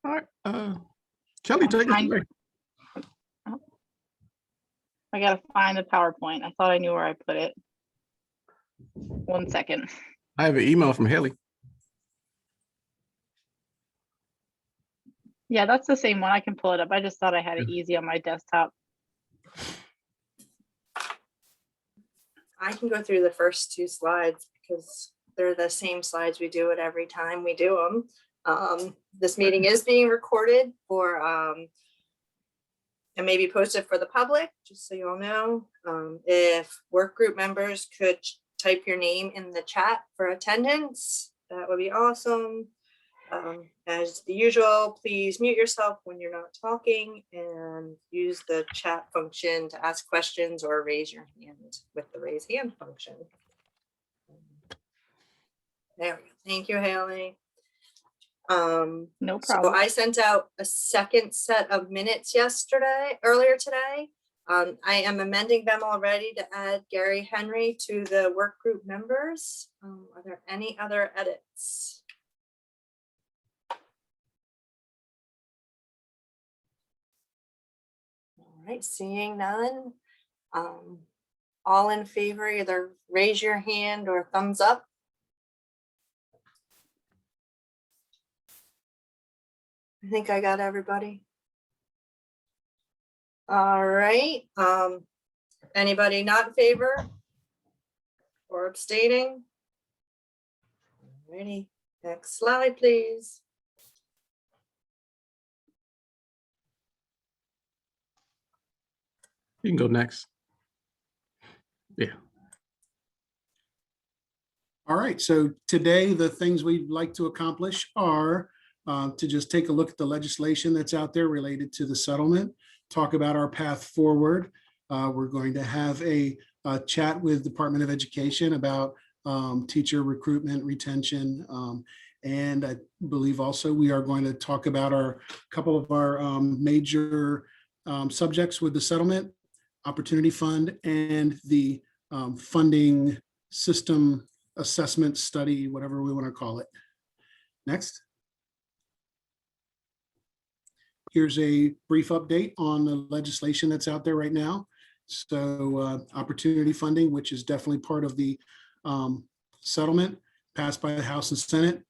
All right. Kelly, take us away. I gotta find the PowerPoint. I thought I knew where I put it. 1 second. I have an email from Haley. Yeah, that's the same one. I can pull it up. I just thought I had it easy on my desktop. I can go through the first 2 slides because they're the same slides. We do it every time we do them. This meeting is being recorded for and maybe posted for the public, just so you all know. If work group members could type your name in the chat for attendance, that would be awesome. As the usual, please mute yourself when you're not talking and use the chat function to ask questions or raise your hand with the raise hand function. There we go. Thank you, Haley. No problem. So I sent out a second set of minutes earlier today. I am amending them already to add Gary Henry to the work group members. Are there any other edits? All right, seeing none. All in favor, either raise your hand or thumbs up. I think I got everybody. All right. Anybody not in favor or abstaining? Alrighty. Next slide, please. You can go next. Yeah. All right, so today the things we'd like to accomplish are to just take a look at the legislation that's out there related to the settlement, talk about our path forward. We're going to have a chat with Department of Education about teacher recruitment, retention, and I believe also we are going to talk about a couple of our major subjects with the settlement, Opportunity Fund, and the funding system assessment study, whatever we want to call it. Next. Here's a brief update on the legislation that's out there right now. So opportunity funding, which is definitely part of the settlement, passed by the House and Senate,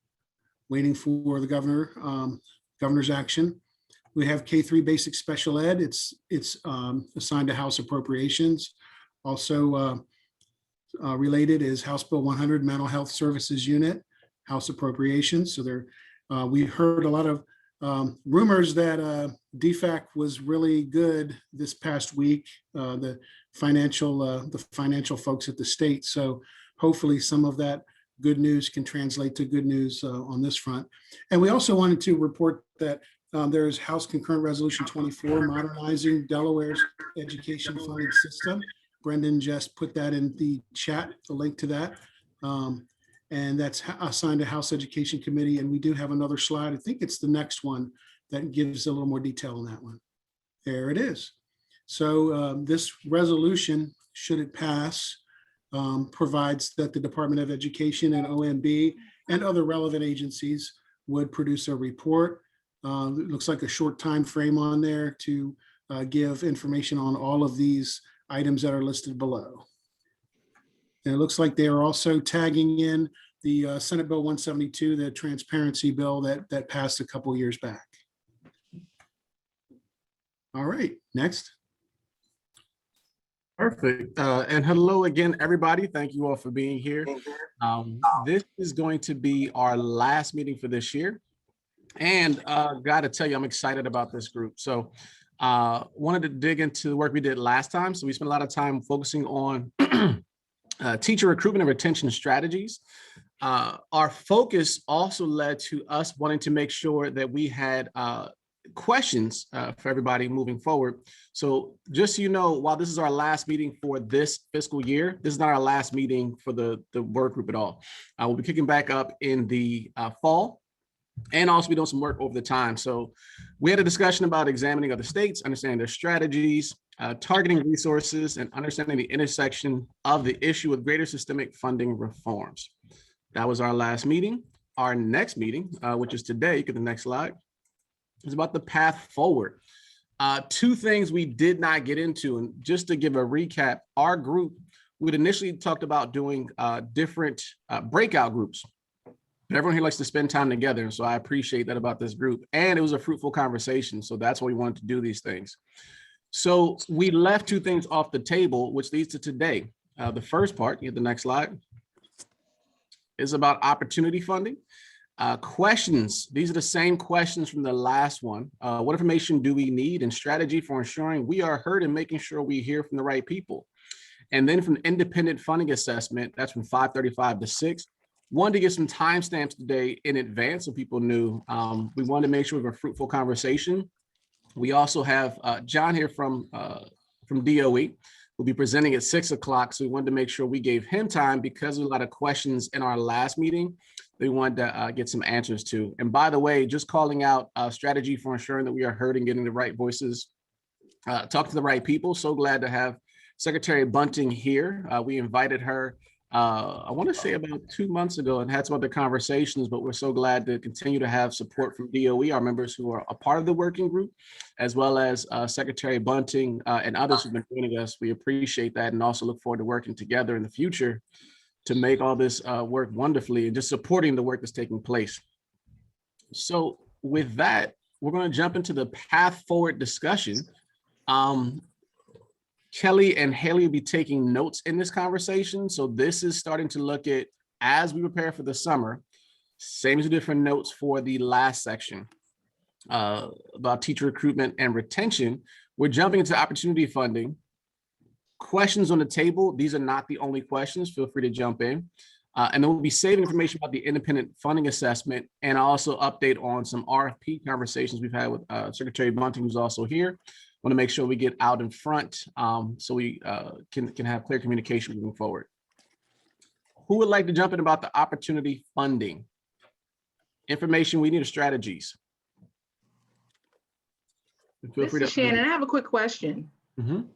waiting for the governor's action. We have K-3 basic special ed. It's assigned to House appropriations. Also related is House Bill 100 mental health services unit, House appropriations. So there, we heard a lot of rumors that DFAC was really good this past week, the financial folks at the state. So hopefully some of that good news can translate to good news on this front. And we also wanted to report that there's House Concurrent Resolution 24, Modernizing Delaware's Education Funding System. Brendan just put that in the chat, the link to that. And that's assigned to House Education Committee. And we do have another slide. I think it's the next one that gives a little more detail on that one. There it is. So this resolution, should it pass, provides that the Department of Education and OMB and other relevant agencies would produce a report. It looks like a short time frame on there to give information on all of these items that are listed below. And it looks like they are also tagging in the Senate Bill 172, the transparency bill that passed a couple years back. All right, next. Perfect. And hello again, everybody. Thank you all for being here. This is going to be our last meeting for this year. And got to tell you, I'm excited about this group. So wanted to dig into the work we did last time. So we spent a lot of time focusing on teacher recruitment and retention strategies. Our focus also led to us wanting to make sure that we had questions for everybody moving forward. So just so you know, while this is our last meeting for this fiscal year, this is not our last meeting for the work group at all. We'll be kicking back up in the fall. And also be doing some work over the time. So we had a discussion about examining other states, understanding their strategies, targeting resources, and understanding the intersection of the issue with greater systemic funding reforms. That was our last meeting. Our next meeting, which is today, get the next slide, It's about the path forward. Two things we did not get into, and just to give a recap, our group, we'd initially talked about doing different breakout groups. But everyone here likes to spend time together, and so I appreciate that about this group. And it was a fruitful conversation, so that's why we wanted to do these things. So we left two things off the table, which leads to today. The first part, you get the next slide, is about opportunity funding. Questions, these are the same questions from the last one. What information do we need and strategy for ensuring we are heard and making sure we hear from the right people? And then from independent funding assessment, that's from 5:35 to 6. Wanted to get some timestamps today in advance so people knew. We wanted to make sure we have a fruitful conversation. We also have John here from DOE. Will be presenting at 6 o'clock. So we wanted to make sure we gave him time because there was a lot of questions in our last meeting that we wanted to get some answers to. And by the way, just calling out a strategy for ensuring that we are heard and getting the right voices, talk to the right people. So glad to have Secretary Bunting here. We invited her, I want to say about 2 months ago, and had some other conversations, but we're so glad to continue to have support from DOE, our members who are a part of the working group, as well as Secretary Bunting and others who've been joining us. We appreciate that and also look forward to working together in the future to make all this work wonderfully and just supporting the work that's taking place. So with that, we're going to jump into the path forward discussion. Kelly and Haley will be taking notes in this conversation. So this is starting to look at, as we prepare for the summer, same as different notes for the last section about teacher recruitment and retention. We're jumping into opportunity funding. Questions on the table. These are not the only questions. Feel free to jump in. And then we'll be saving information about the independent funding assessment and also update on some RFP conversations we've had with Secretary Bunting, who's also here. Want to make sure we get out in front so we can have clear communication moving forward. Who would like to jump in about the opportunity funding? Information we need, strategies. Feel free to Shannon, I have a quick question.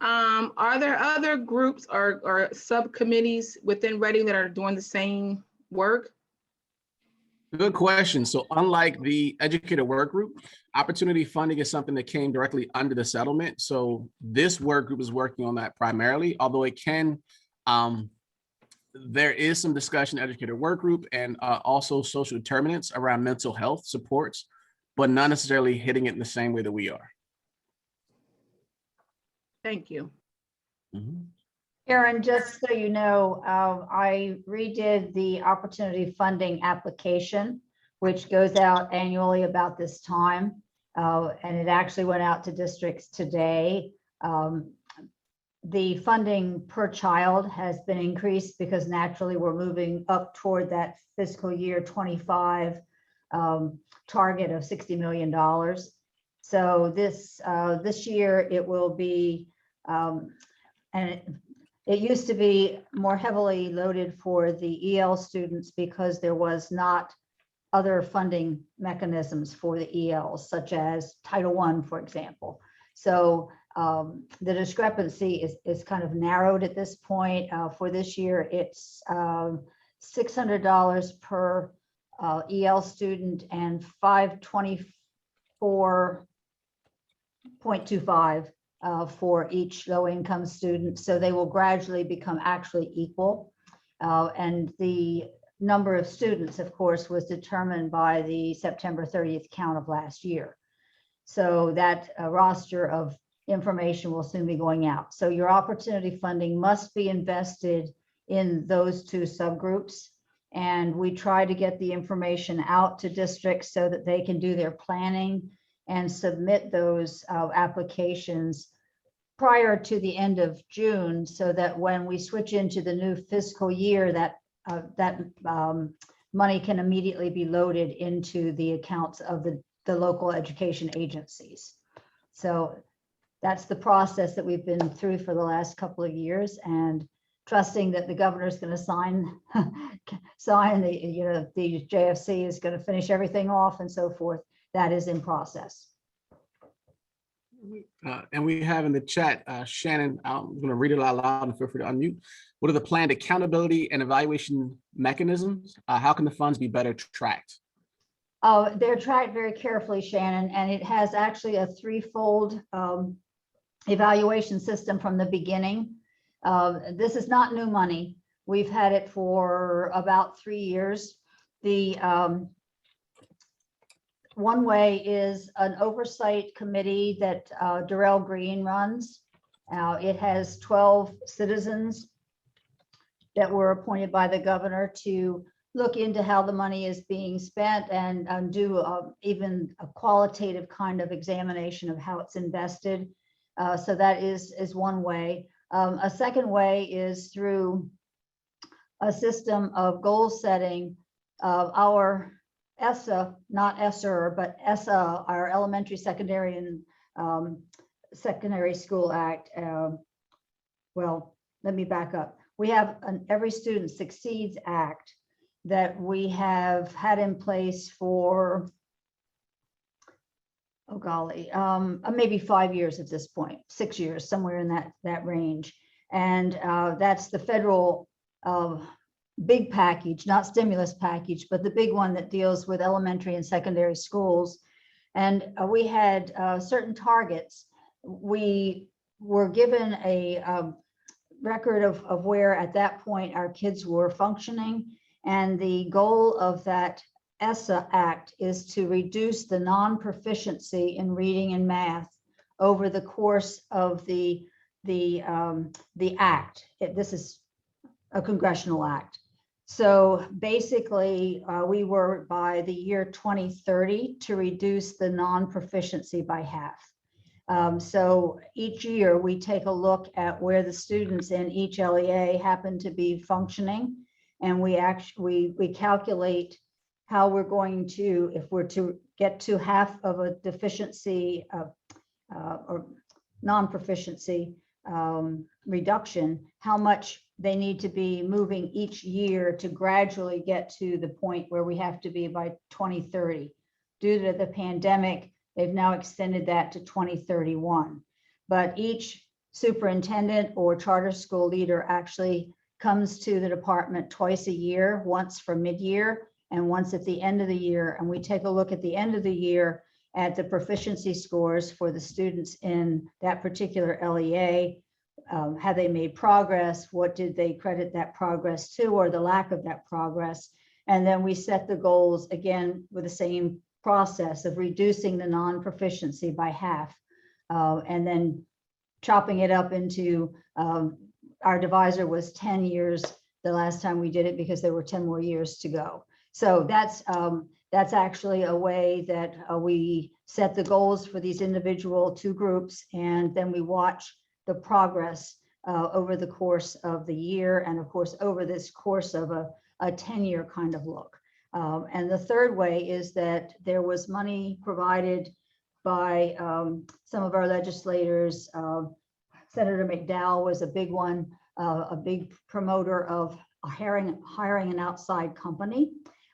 Are there other groups or subcommittees within Reading that are doing the same work? Good question. So unlike the educator work group, opportunity funding is something that came directly under the settlement. So this work group is working on that primarily, although it can, there is some discussion educator work group and also social determinants around mental health supports, but not necessarily hitting it in the same way that we are. Thank you. Aaron, just so you know, I redid the opportunity funding application, which goes out annually about this time. And it actually went out to districts today. The funding per child has been increased because naturally we're moving up toward that fiscal year 25 target of $60 million. So this year it will be, and it used to be more heavily loaded for the EL students because there was not other funding mechanisms for the ELs, such as Title I, for example. So the discrepancy is kind of narrowed at this point. For this year, it's $600 per EL student and $524.25 for each low-income student. So they will gradually become actually equal. And the number of students, of course, was determined by the September 30th count of last year. So that roster of information will soon be going out. So your opportunity funding must be invested in those two subgroups. And we try to get the information out to districts so that they can do their planning and submit those applications prior to the end of June, so that when we switch into the new fiscal year, that money can immediately be loaded into the accounts of the local education agencies. So that's the process that we've been through for the last couple of years, and trusting that the governor is going to sign the JFC is going to finish everything off and so forth. That is in process. And we have in the chat, Shannon, I'm going to read it out loud and feel free to unmute. What are the planned accountability and evaluation mechanisms? How can the funds be better tracked? They're tracked very carefully, Shannon, and it has actually a threefold evaluation system from the beginning. This is not new money. We've had it for about 3 years. The one way is an oversight committee that Darrell Green runs. It has 12 citizens that were appointed by the governor to look into how the money is being spent and do even a qualitative kind of examination of how it's invested. So that is one way. A second way is through a system of goal setting. Our ESSA, not ESSER, but ESSA, our Elementary, Secondary, and Secondary School Act. Well, let me back up. We have an Every Student Succeeds Act that we have had in place for, oh golly, maybe 5 years at this point, 6 years, somewhere in that range. And that's the federal big package, not stimulus package, but the big one that deals with elementary and secondary schools. And we had certain targets. We were given a record of where at that point our kids were functioning. And the goal of that ESSA Act is to reduce the non-proficiency in reading and math over the course of the act. This is a congressional act. So basically, we were by the year 2030 to reduce the non-proficiency by half. So each year we take a look at where the students in each LEA happen to be functioning, and we calculate how we're going to, if we're to get to half of a deficiency or non-proficiency reduction, how much they need to be moving each year to gradually get to the point where we have to be by 2030. Due to the pandemic, they've now extended that to 2031. But each superintendent or charter school leader actually comes to the department twice a year, once for mid-year and once at the end of the year. And we take a look at the end of the year at the proficiency scores for the students in that particular LEA. Have they made progress? What did they credit that progress to, or the lack of that progress? And then we set the goals again with the same process of reducing the non-proficiency by half, and then chopping it up into, our divisor was 10 years the last time we did it because there were 10 more years to go. So that's actually a way that we set the goals for these individual two groups, and then we watch the progress over the course of the year, and of course over this course of a 10-year kind of look. And the third way is that there was money provided by some of our legislators. Senator McDowell was a big one, a big promoter of hiring an outside company.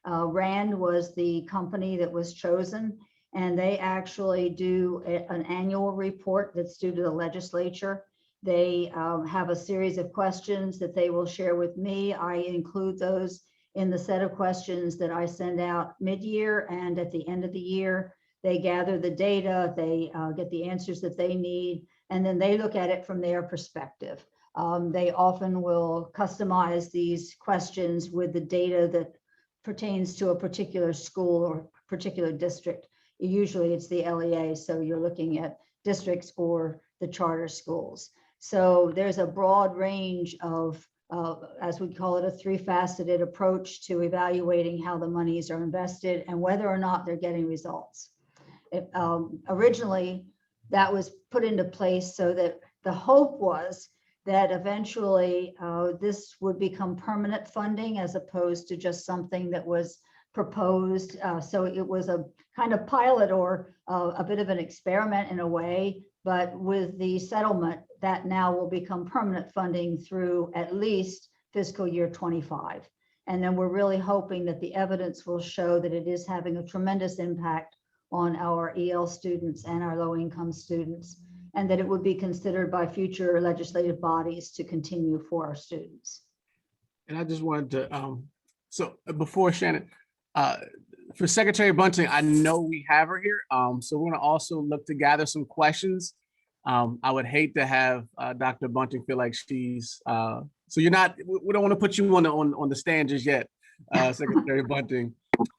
RAND was the company that was chosen, and they actually do an annual report that's due to the legislature. They have a series of questions that they will share with me. I include those in the set of questions that I send out mid-year and at the end of the year. They gather the data, they get the answers that they need, and then they look at it from their perspective. They often will customize these questions with the data that pertains to a particular school or particular district. Usually it's the LEA, so you're looking at districts or the charter schools. So there's a broad range of, as we call it, a three-faceted approach to evaluating how the monies are invested and whether or not they're getting results. Originally, that was put into place so that the hope was that eventually this would become permanent funding as opposed to just something that was proposed. So it was a kind of pilot or a bit of an experiment in a way, but with the settlement that now will become permanent funding through at least fiscal year 25. And then we're really hoping that the evidence will show that it is having a tremendous impact on our EL students and our low-income students, and that it would be considered by future legislative bodies to continue for our students. And I just wanted to, so before Shannon, for Secretary Bunting, I know we have her here. So we're gonna also look to gather some questions. I would hate to have Dr. Bunting feel like she's, so you're not, we don't want to put you on the stand just yet, Secretary Bunting.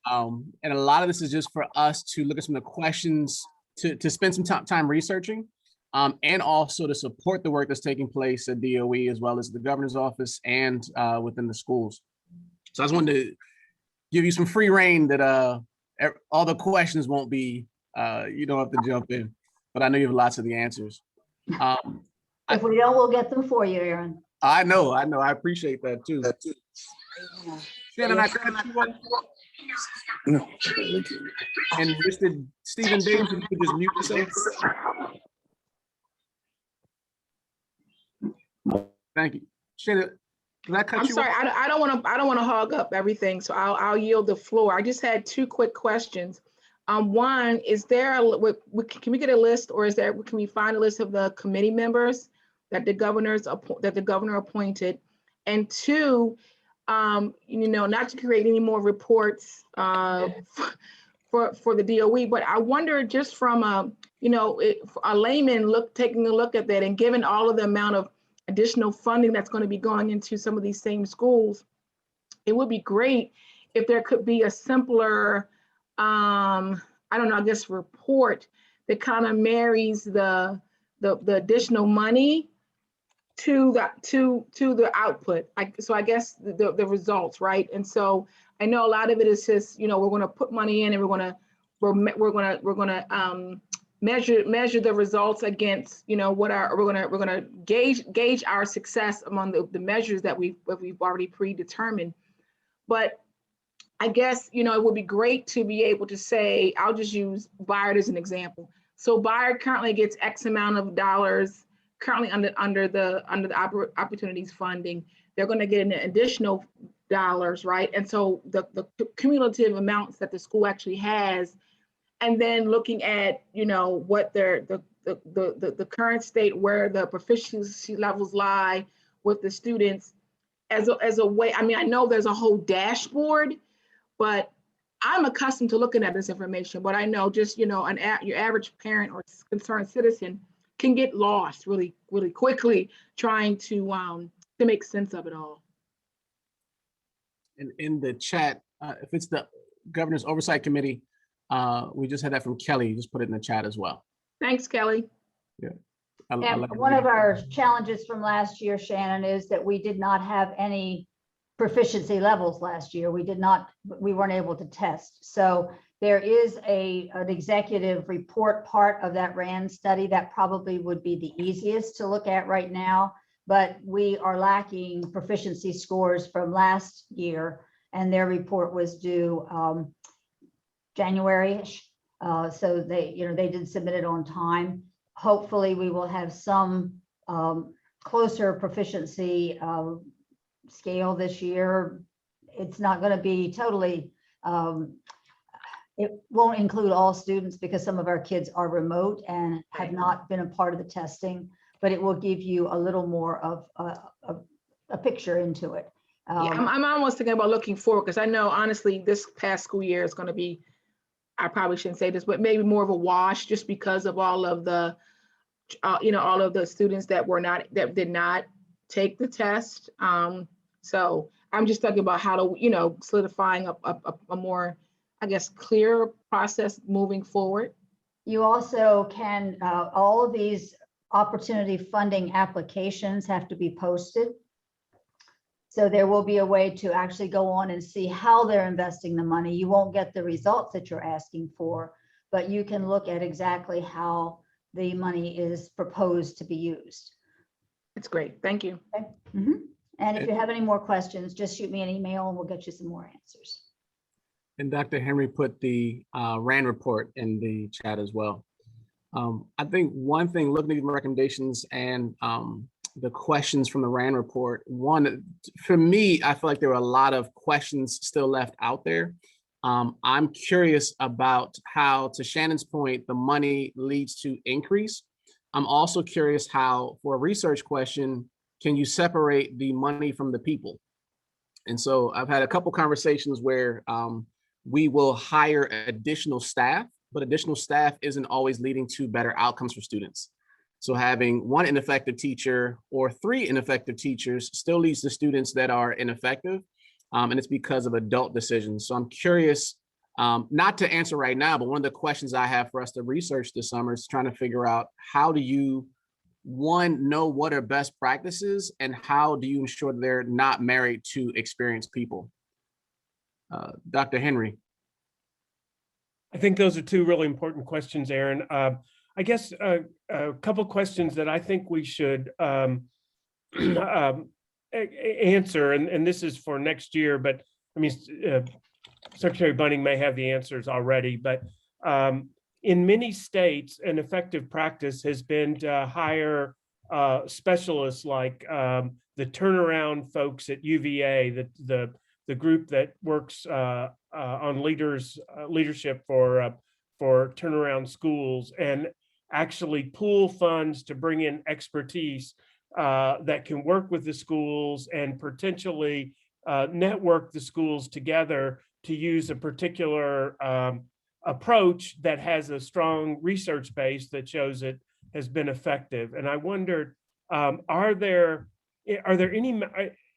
And a lot of this is just for us to look at some of the questions, to spend some time researching, and also to support the work that's taking place at DOE as well as the governor's office and within the schools. So I just wanted to give you some free reign that all the questions won't be, you don't have to jump in, but I know you have lots of the answers. If we don't, we'll get them for you, Aaron. I know, I appreciate that too. Shannon, I got you one. And Mr. Stephen Davis, if you could just mute yourself. Thank you. Shannon, did I cut I'm you sorry, off? I don't want to hog up everything, so I'll yield the floor. I just had two quick questions. One, is there can we get a list, or can we find a list of the committee members that the governor appointed? And two, not to create any more reports for the DOE, but I wonder, just from a layman taking a look at that, and given all of the amount of additional funding that's going to be going into some of these same schools, it would be great if there could be a simpler, report that kind of marries the additional money to the output. So I guess the results, right? And so I know a lot of it is just, we're going to put money in, and we're going to measure the results against, we're going to gauge our success among the measures that we've already predetermined. But I guess, it would be great to be able to say, I'll just use Bayard as an example. So Bayard currently gets X amount of dollars currently under the opportunities funding. They're going to get an additional dollars, right? And so the cumulative amounts that the school actually has, and then looking at, what the current state, where the proficiency levels lie with the students as a way. I mean, I know there's a whole dashboard, but I'm accustomed to looking at this information, but I know just, your average parent or concerned citizen can get lost really, really quickly trying to make sense of it all. And in the chat, if it's the Governor's Oversight Committee, we just had that from Kelly. Just put it in the chat as well. Thanks, Kelly. Yeah. And one of our challenges from last year, Shannon, is that we did not have any proficiency levels last year. We weren't able to test. So there is an executive report part of that RAND study that probably would be the easiest to look at right now, but we are lacking proficiency scores from last year, and their report was due January-ish. So they did submit it on time. Hopefully we will have some closer proficiency scale this year. It's not going to be totally, it won't include all students because some of our kids are remote and have not been a part of the testing, but it will give you a little more of a picture into it. Yeah, I'm almost thinking about looking forward, because I know, honestly, this past school year is going to be, I probably shouldn't say this, but maybe more of a wash, just because of all of the, all of the students that did not take the test. So I'm just thinking about how to, solidifying a more, I guess, clear process moving forward. You also can, all of these opportunity funding applications have to be posted. So there will be a way to actually go on and see how they're investing the money. You won't get the results that you're asking for, but you can look at exactly how the money is proposed to be used. It's great. Thank you. Okay. Mm-hmm. And if you have any more questions, just shoot me an email and we'll get you some more answers. And Dr. Henry put the RAND report in the chat as well. I think one thing, looking at the recommendations and the questions from the RAND report, one, for me, I feel like there were a lot of questions still left out there. I'm curious about how, to Shannon's point, the money leads to increase. I'm also curious how, for a research question, can you separate the money from the people? And so I've had a couple conversations where we will hire additional staff, but additional staff isn't always leading to better outcomes for students. So having one ineffective teacher or 3 ineffective teachers still leads to students that are ineffective, and it's because of adult decisions. So I'm curious, not to answer right now, but one of the questions I have for us to research this summer is trying to figure out, how do you, one, know what are best practices, and how do you ensure that they're not married to experienced people? Dr. Henry. I think those are 2 really important questions, Aaron. I guess a couple questions that I think we should answer, and this is for next year, but I mean, Secretary Bunning may have the answers already, but in many states, an effective practice has been to hire specialists like the turnaround folks at UVA, the group that works on leadership for turnaround schools, and actually pool funds to bring in expertise that can work with the schools and potentially network the schools together to use a particular approach that has a strong research base that shows it has been effective. And I wondered, are there any,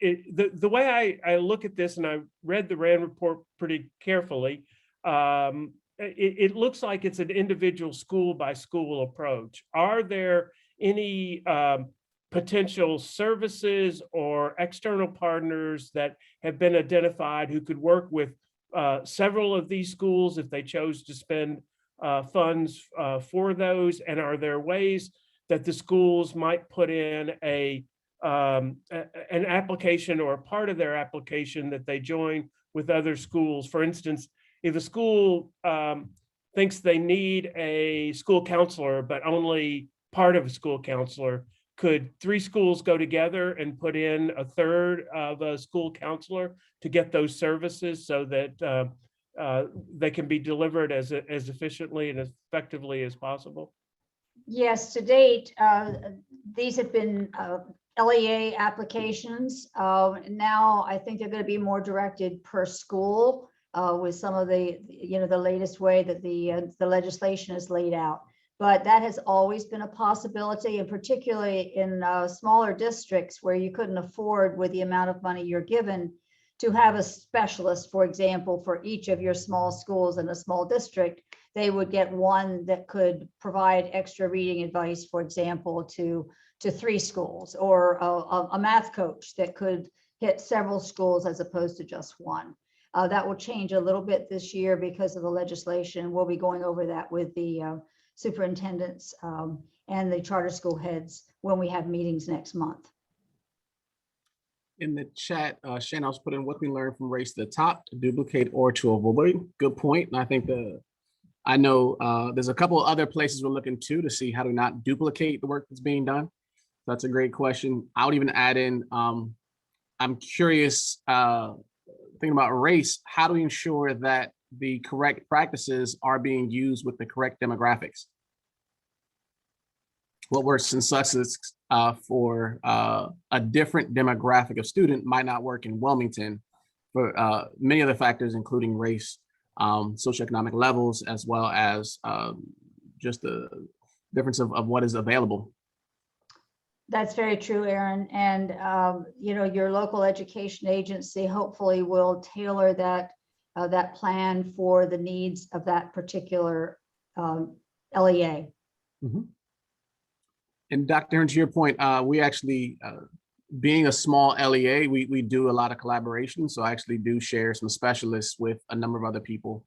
the way I look at this, and I read the RAND report pretty carefully, it looks like it's an individual school by school approach. Are there any potential services or external partners that have been identified who could work with several of these schools if they chose to spend funds for those? And are there ways that the schools might put in an application or a part of their application that they join with other schools? For instance, if a school thinks they need a school counselor, but only part of a school counselor, could 3 schools go together and put in a third of a school counselor to get those services so that they can be delivered as efficiently and effectively as possible? Yes, to date, these have been LEA applications. Now I think they're going to be more directed per school with some of the latest way that the legislation is laid out. But that has always been a possibility, and particularly in smaller districts where you couldn't afford, with the amount of money you're given, to have a specialist, for example, for each of your small schools in a small district. They would get one that could provide extra reading advice, for example, to 3 schools, or a math coach that could hit several schools as opposed to just one. That will change a little bit this year because of the legislation. We'll be going over that with the superintendents and the charter school heads when we have meetings next month. In the chat, Shane, I was putting what we learned from Race to the Top to duplicate or to avoid. Good point. And I think I know there's a couple of other places we're looking to see how to not duplicate the work that's being done. That's a great question. I would even add in, I'm curious, thinking about race, how do we ensure that the correct practices are being used with the correct demographics? What works in Sussex for a different demographic of student might not work in Wilmington for many other factors, including race, socioeconomic levels, as well as just the difference of what is available. That's very true, Aaron. And your local education agency hopefully will tailor that plan for the needs of that particular LEA. Mm-hmm. And Dr. Hearn, to your point, we actually, being a small LEA, we do a lot of collaboration. So I actually do share some specialists with a number of other people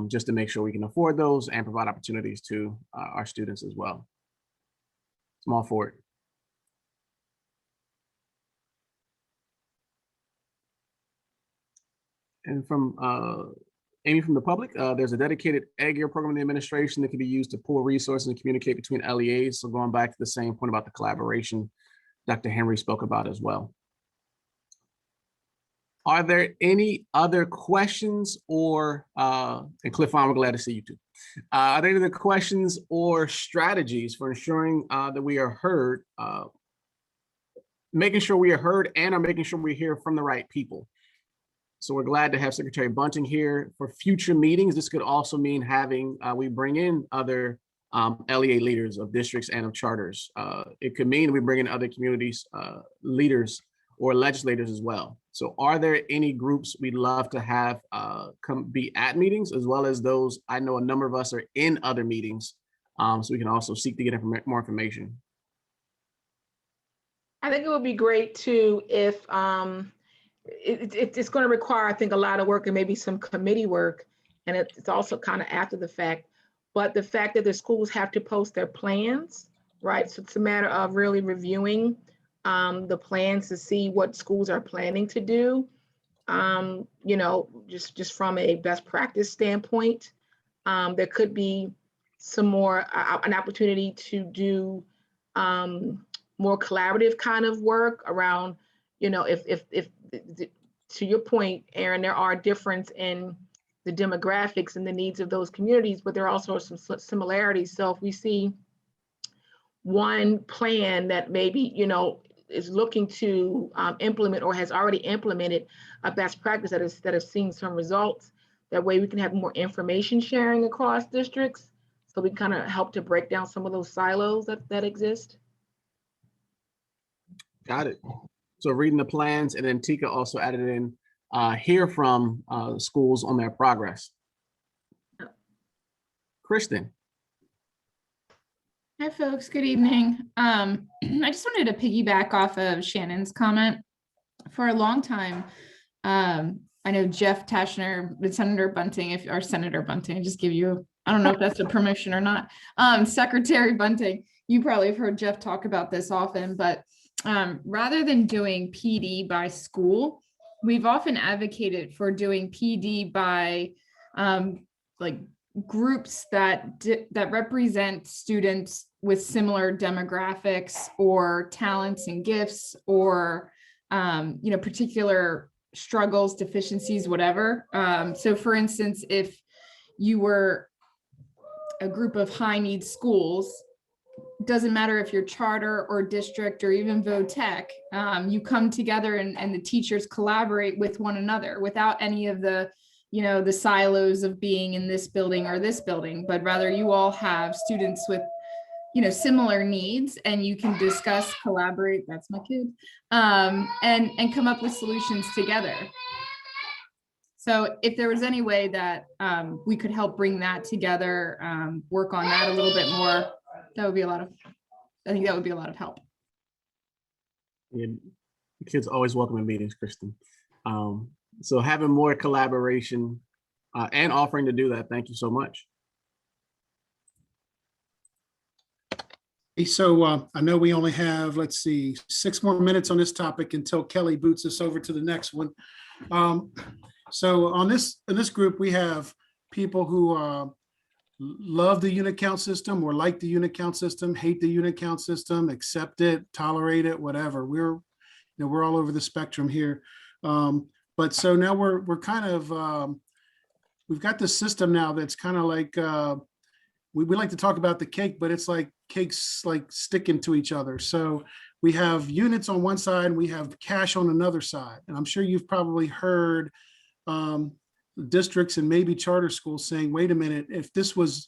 just to make sure we can afford those and provide opportunities to our students as well. Small for it. And from Amy from the public, there's a dedicated egg year program in the administration that can be used to pool resources and communicate between LEAs. So going back to the same point about the collaboration Dr. Henry spoke about as well. Are there any other questions or, and Cliff, I'm glad to see you too. Are there any other questions or strategies for ensuring that we are heard, making sure we are heard and are making sure we hear from the right people? So we're glad to have Secretary Bunting here for future meetings. This could also mean having, we bring in other LEA leaders of districts and of charters. It could mean we bring in other communities, leaders or legislators as well. So are there any groups we'd love to have come be at meetings, as well as those, I know a number of us are in other meetings, so we can also seek to get more information. I think it would be great too if it's going to require, I think, a lot of work and maybe some committee work, and it's also kind of after the fact. But the fact that the schools have to post their plans, right? So it's a matter of really reviewing the plans to see what schools are planning to do. You know, just from a best practice standpoint, there could be some more an opportunity to do more collaborative kind of work around, you know, if to your point, Aaron, there are differences in the demographics and the needs of those communities, but there are also some similarities. So if we see one plan that maybe, you know, is looking to implement or has already implemented a best practice that has seen some results, that way we can have more information sharing across districts. So we kind of help to break down some of those silos that exist. Got it. So reading the plans, and then Tika also added in, hear from schools on their progress. Kristen. Hi, folks. Good evening. I just wanted to piggyback off of Shannon's comment. For a long time, I know Jeff Tashner, Senator Bunting, or Senator Bunting, I just give you, I don't know if that's a promotion or not. Secretary Bunting, you probably have heard Jeff talk about this often, but rather than doing PD by school, we've often advocated for doing PD by like groups that represent students with similar demographics or talents and gifts, or you know, particular struggles, deficiencies, whatever. So for instance, if you were a group of high needs schools, doesn't matter if you're charter or district or even VOTEC, you come together and the teachers collaborate with one another without any of the, you know, the silos of being in this building or this building, but rather you all have students with, you know, similar needs, and you can discuss, collaborate, that's my kid, and come up with solutions together. So if there was any way that we could help bring that together, work on that a little bit more, that would be I think that would be a lot of help. Yeah, kids always welcome in meetings, Kristen. So having more collaboration and offering to do that, thank you so much. So I know we only have, let's see, 6 more minutes on this topic until Kelly boots us over to the next one. So in this group, we have people who love the unit count system or like the unit count system, hate the unit count system, accept it, tolerate it, whatever. We're all over the spectrum here. But so now we're kind of, we've got this system now that's kind of like, we like to talk about the cake, but it's like cakes like sticking to each other. So we have units on one side and we have cash on another side. And I'm sure you've probably heard districts and maybe charter schools saying, wait a minute, if this was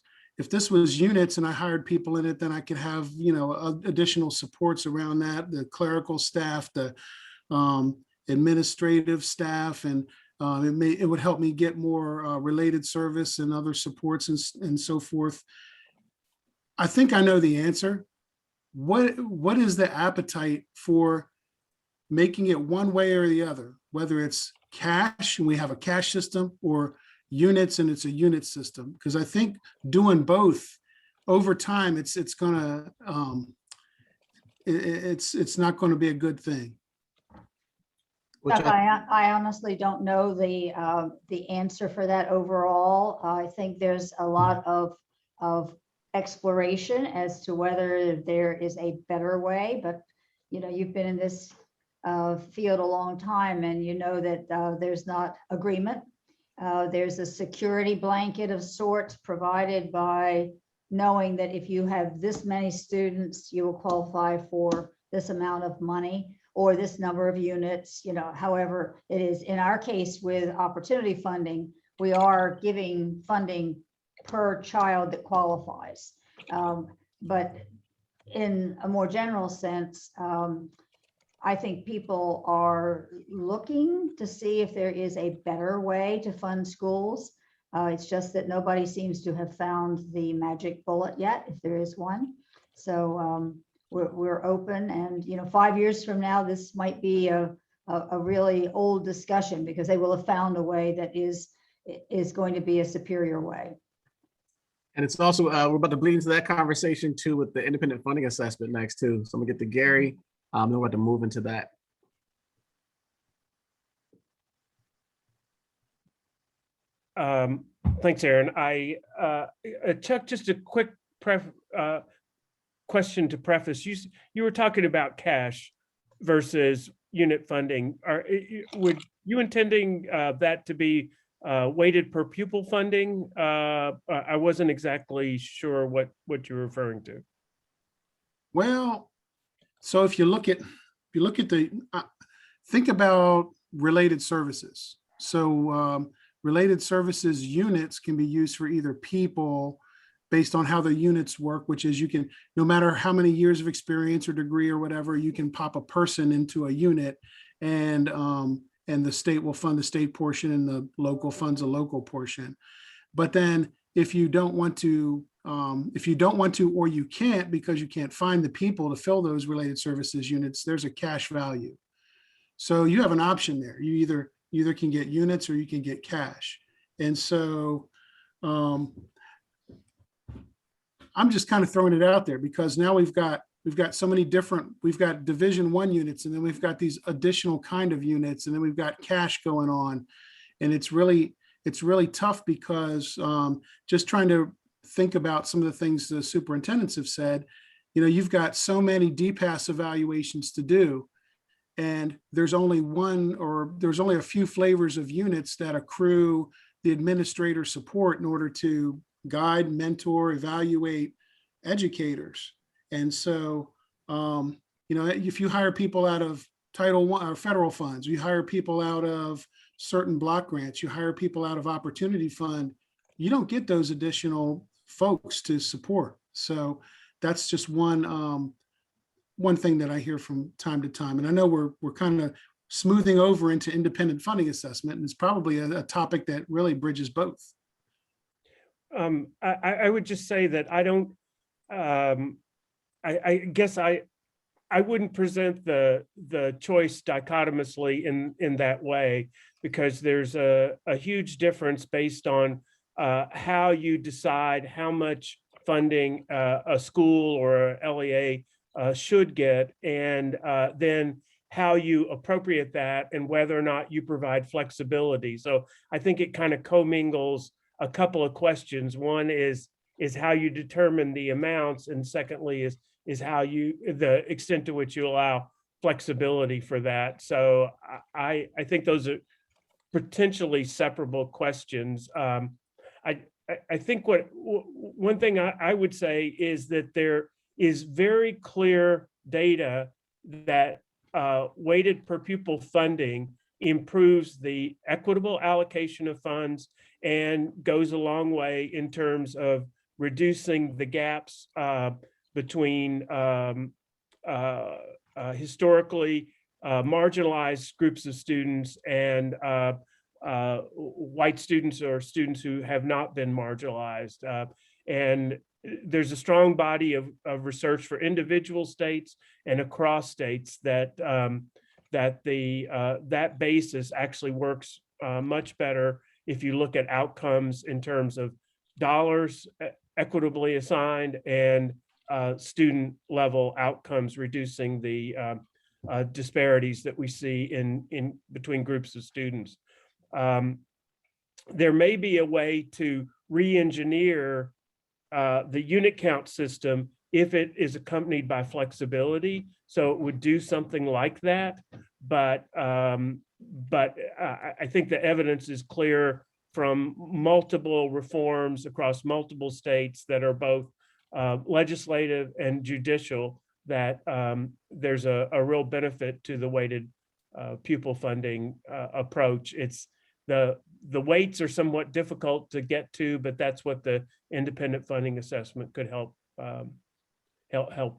units and I hired people in it, then I could have, you know, additional supports around that, the clerical staff, the administrative staff, and it would help me get more related service and other supports and so forth. I think I know the answer. What is the appetite for making it one way or the other, whether it's cash and we have a cash system, or units and it's a unit system? Because I think doing both over time, it's gonna it's not going to be a good thing. Chuck, I honestly don't know the answer for that overall. I think there's a lot of exploration as to whether there is a better way, but you know, you've been in this field a long time, and you know that there's not agreement. There's a security blanket of sorts provided by knowing that if you have this many students, you will qualify for this amount of money. or this number of units, however it is. In our case with opportunity funding, we are giving funding per child that qualifies. But in a more general sense, I think people are looking to see if there is a better way to fund schools. It's just that nobody seems to have found the magic bullet yet, if there is one. So we're open, and 5 years from now, this might be a really old discussion because they will have found a way that is going to be a superior way. And it's also, we're about to bleed into that conversation too with the independent funding assessment next too. So I'm gonna get to Gary. Then we're about to move into that. Thanks, Aaron. Chuck, just a quick question to preface. You were talking about cash versus unit funding. Would you intending that to be weighted per pupil funding? I wasn't exactly sure what you're referring to. Well, so if you look at think about related services. So related services units can be used for either people based on how the units work, which is you can, no matter how many years of experience or degree or whatever, you can pop a person into a unit, and the state will fund the state portion and the local funds a local portion. But then if you don't want to, or you can't because you can't find the people to fill those related services units, there's a cash value. So you have an option there. You either can get units or you can get cash. And so I'm just kind of throwing it out there because now we've got so many different, we've got Division I units, and then we've got these additional kind of units, and then we've got cash going on. And it's really tough because just trying to think about some of the things the superintendents have said, you've got so many DPAS evaluations to do, and there's only a few flavors of units that accrue the administrator support in order to guide, mentor, evaluate educators. And so, if you hire people out of Title I or federal funds, you hire people out of certain block grants, you hire people out of Opportunity Fund, you don't get those additional folks to support. So that's just one thing that I hear from time to time. And I know we're kind of smoothing over into independent funding assessment, and it's probably a topic that really bridges both. I would just say that I don't, I guess I wouldn't present the choice dichotomously in that way, because there's a huge difference based on how you decide how much funding a school or a LEA should get, and then how you appropriate that and whether or not you provide flexibility. So I think it kind of commingles a couple of questions. One is how you determine the amounts, and secondly is how the extent to which you allow flexibility for that. So I think those are potentially separable questions. I think one thing I would say is that there is very clear data that weighted per pupil funding improves the equitable allocation of funds and goes a long way in terms of reducing the gaps between historically marginalized groups of students and white students or students who have not been marginalized. And there's a strong body of research for individual states and across states that that basis actually works much better if you look at outcomes in terms of dollars equitably assigned and student level outcomes, reducing the disparities that we see in between groups of students. There may be a way to re-engineer the unit count system if it is accompanied by flexibility. So it would do something like that, but I think the evidence is clear from multiple reforms across multiple states that are both legislative and judicial, that there's a real benefit to the weighted pupil funding approach. It's the weights are somewhat difficult to get to, but that's what the independent funding assessment could help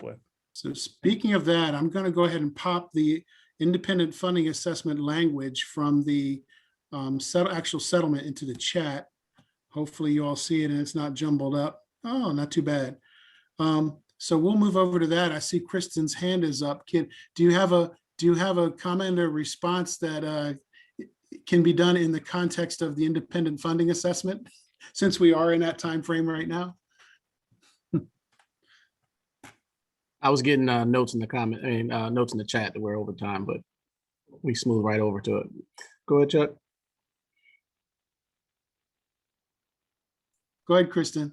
with. So speaking of that, I'm going to go ahead and pop the independent funding assessment language from the actual settlement into the chat. Hopefully you all see it and it's not jumbled up. Oh, not too bad. So we'll move over to that. I see Kristen's hand is up. Do you have a comment or response that can be done in the context of the independent funding assessment, since we are in that time frame right now? I was getting notes in the notes in the chat that we're over time, but we smooth right over to it. Go ahead, Chuck. Go ahead, Kristen.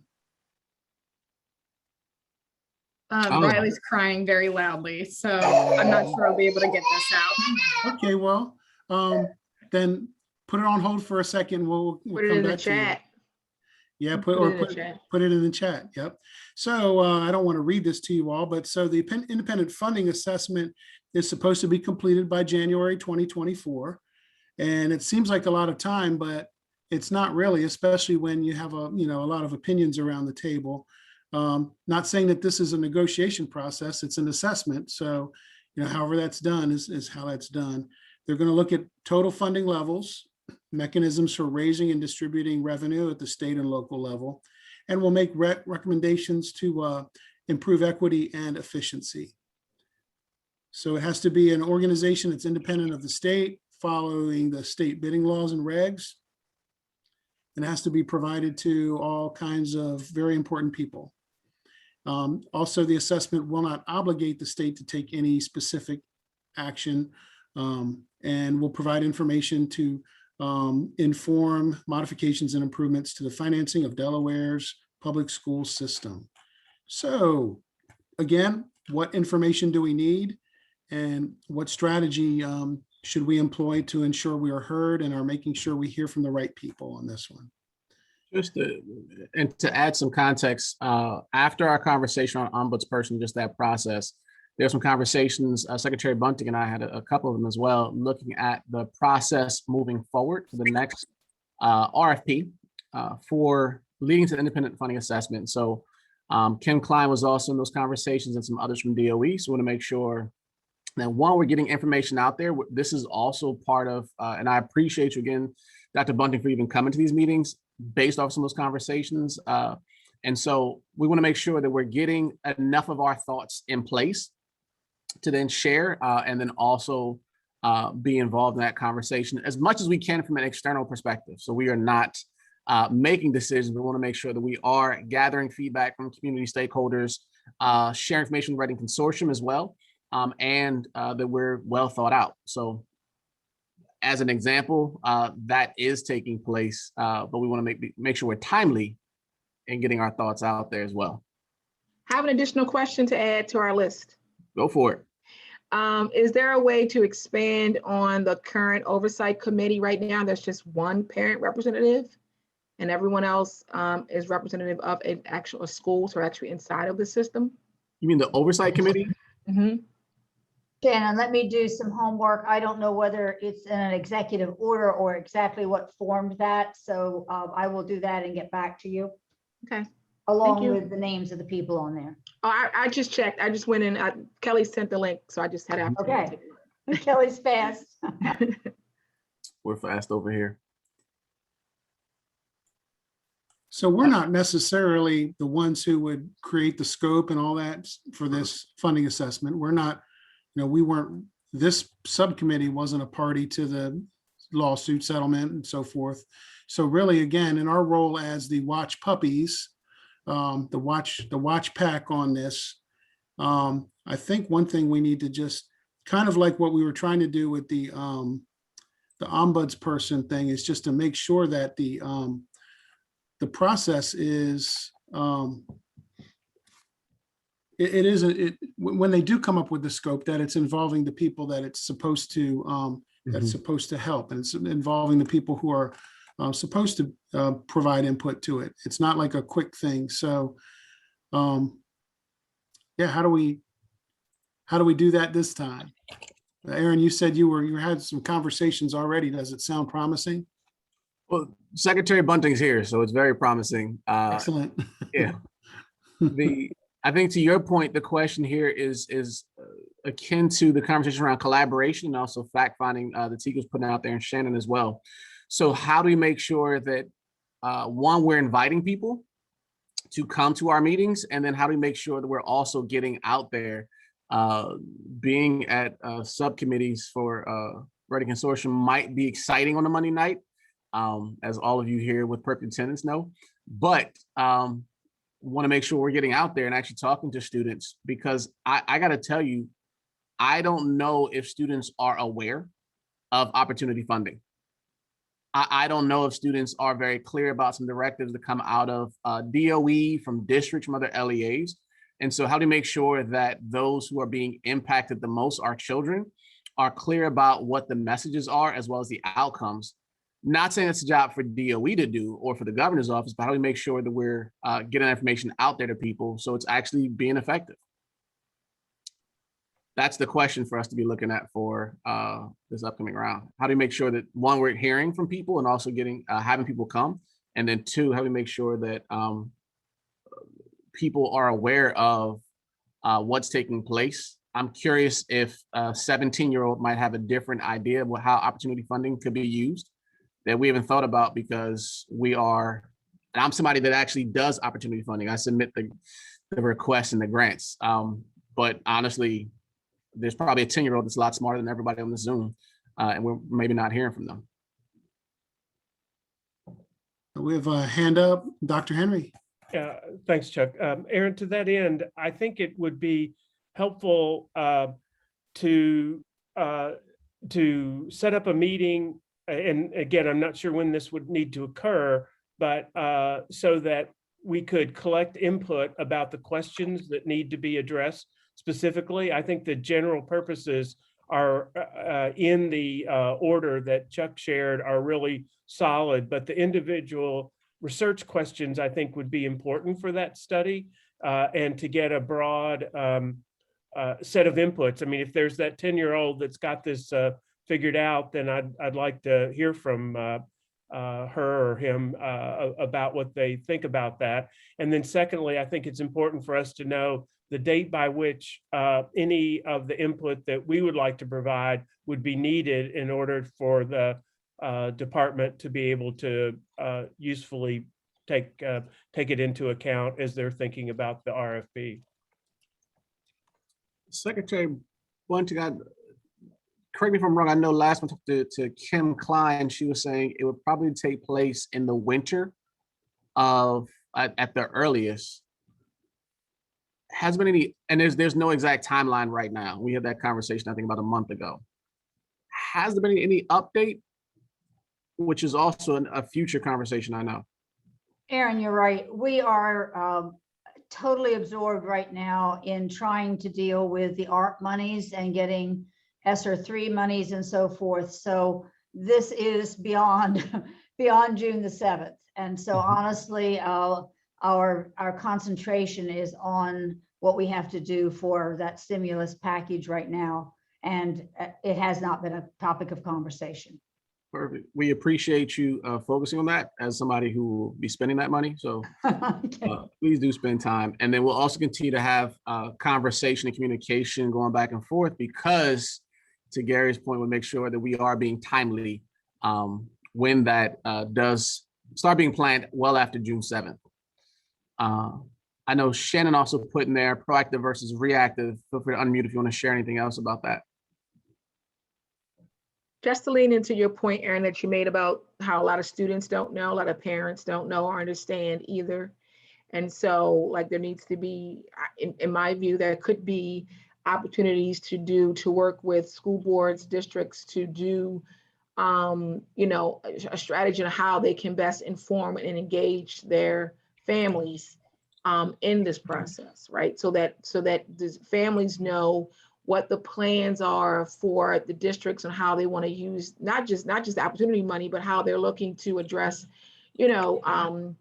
Riley's crying very loudly, so I'm not sure I'll be able to get this out. Okay, well, then put it on hold for a second. We'll Put it come in the back to you. chat. Yeah, Put it in the chat. put it in the chat. Yep. So I don't want to read this to you all, but so the independent funding assessment is supposed to be completed by January 2024. And it seems like a lot of time, but it's not really, especially when you have a lot of opinions around the table. Not saying that this is a negotiation process, it's an assessment. So, however that's done is how that's done. They're going to look at total funding levels, mechanisms for raising and distributing revenue at the state and local level, and will make recommendations to improve equity and efficiency. So it has to be an organization that's independent of the state, following the state bidding laws and regs. And it has to be provided to all kinds of very important people. Also, the assessment will not obligate the state to take any specific action, and will provide information to inform modifications and improvements to the financing of Delaware's public school system. So again, what information do we need, and what strategy should we employ to ensure we are heard and are making sure we hear from the right people on this one? And to add some context, after our conversation on ombudsperson, just that process, there's some conversations, Secretary Bunting and I had a couple of them as well, looking at the process moving forward to the next RFP for leading to the independent funding assessment. So Kim Klein was also in those conversations and some others from DOE. So we want to make sure that while we're getting information out there, this is also part of, and I appreciate you again, Dr. Bunting, for even coming to these meetings based off some of those conversations. And so we want to make sure that we're getting enough of our thoughts in place to then share and then also be involved in that conversation as much as we can from an external perspective. So we are not making decisions. We want to make sure that we are gathering feedback from community stakeholders, share information with the Writing Consortium as well, and that we're well thought out. So as an example, that is taking place, but we want to make sure we're timely in getting our thoughts out there as well. I have an additional question to add to our list. Go for it. Is there a way to expand on the current oversight committee right now? There's just one parent representative and everyone else is representative of an actual schools or actually inside of the system. You mean the oversight committee? Mm-hmm. Shannon, let me do some homework. I don't know whether it's in an executive order or exactly what formed that. So I will do that and get back to you. Okay. Along you. with the names of the people on there. Oh, I just checked. I just went in. Kelly sent the link, so I just had to. Okay. Kelly's fast. We're fast over here. So we're not necessarily the ones who would create the scope and all that for this funding assessment. We're not, we weren't, this subcommittee wasn't a party to the lawsuit settlement and so forth. So really, again, in our role as the watch puppies, the watch pack on this, I think one thing we need to just kind of like what we were trying to do with the ombudsperson thing is just to make sure that the process is when they do come up with the scope, that it's involving the people that it's supposed to that's supposed to help, and it's involving the people who are supposed to provide input to it. It's not like a quick thing. So yeah, how do we How do we do that this time? Aaron, you said you had some conversations already. Does it sound promising? Well, Secretary Bunting's here, so it's very promising. Excellent. Yeah. I think to your point, the question here is akin to the conversation around collaboration and also fact finding that Tika's putting out there, and Shannon as well. So how do we make sure that one, we're inviting people to come to our meetings, and then how do we make sure that we're also getting out there, being at subcommittees for Ready Consortium might be exciting on a Monday night, as all of you here with perfect attendance know, but want to make sure we're getting out there and actually talking to students, because I got to tell you, I don't know if students are aware of opportunity funding. I don't know if students are very clear about some directives that come out of DOE, from districts, from other LEAs. And so how do we make sure that those who are being impacted the most, our children, are clear about what the messages are as well as the outcomes? Not saying it's a job for DOE to do or for the governor's office, but how do we make sure that we're getting information out there to people so it's actually being effective? That's the question for us to be looking at for this upcoming round. How do we make sure that, one, we're hearing from people and also getting having people come, and then two, how do we make sure that people are aware of what's taking place? I'm curious if a 17-year-old might have a different idea of how opportunity funding could be used that we haven't thought about, because and I'm somebody that actually does opportunity funding. I submit the requests and the grants. But honestly, there's probably a 10-year-old that's a lot smarter than everybody on the Zoom, and we're maybe not hearing from them. We have a hand up, Dr. Henry. Thanks, Chuck. Aaron, to that end, I think it would be helpful to set up a meeting. And again, I'm not sure when this would need to occur, but so that we could collect input about the questions that need to be addressed specifically. I think the general purposes are in the order that Chuck shared are really solid, but the individual research questions I think would be important for that study, and to get a broad set of inputs. I mean, if there's that 10-year-old that's got this figured out, then I'd like to hear from her or him about what they think about that. And then secondly, I think it's important for us to know the date by which any of the input that we would like to provide would be needed in order for the department to be able to usefully take it into account as they're thinking about the RFP. Secretary Bunting, correct me if I'm wrong, I know last month to Kim Klein, she was saying it would probably take place in the winter at the earliest. Has been any, and there's no exact timeline right now. We had that conversation, I think, about a month ago. Has there been any update? Which is also a future conversation, I know. Aaron, you're right. We are totally absorbed right now in trying to deal with the ARP monies and getting ESSER 3 monies and so forth. So this is beyond June the 7th. And so honestly, our concentration is on what we have to do for that stimulus package right now. And it has not been a topic of conversation. Perfect. We appreciate you focusing on that as somebody who will be spending that money. So please do spend time. And then we'll also continue to have conversation and communication going back and forth, because to Gary's point, we'll make sure that we are being timely when that does start being planned well after June 7th. I know Shannon also put in there proactive versus reactive. Feel free to unmute if you want to share anything else about that. Just to lean into your point, Aaron, that you made about how a lot of students don't know, a lot of parents don't know or understand either. And so like there needs to be, in my view, there could be opportunities to work with school boards, districts to do, a strategy on how they can best inform and engage their families in this process, right? So that the families know what the plans are for the districts and how they want to use not just the opportunity money, but how they're looking to address, student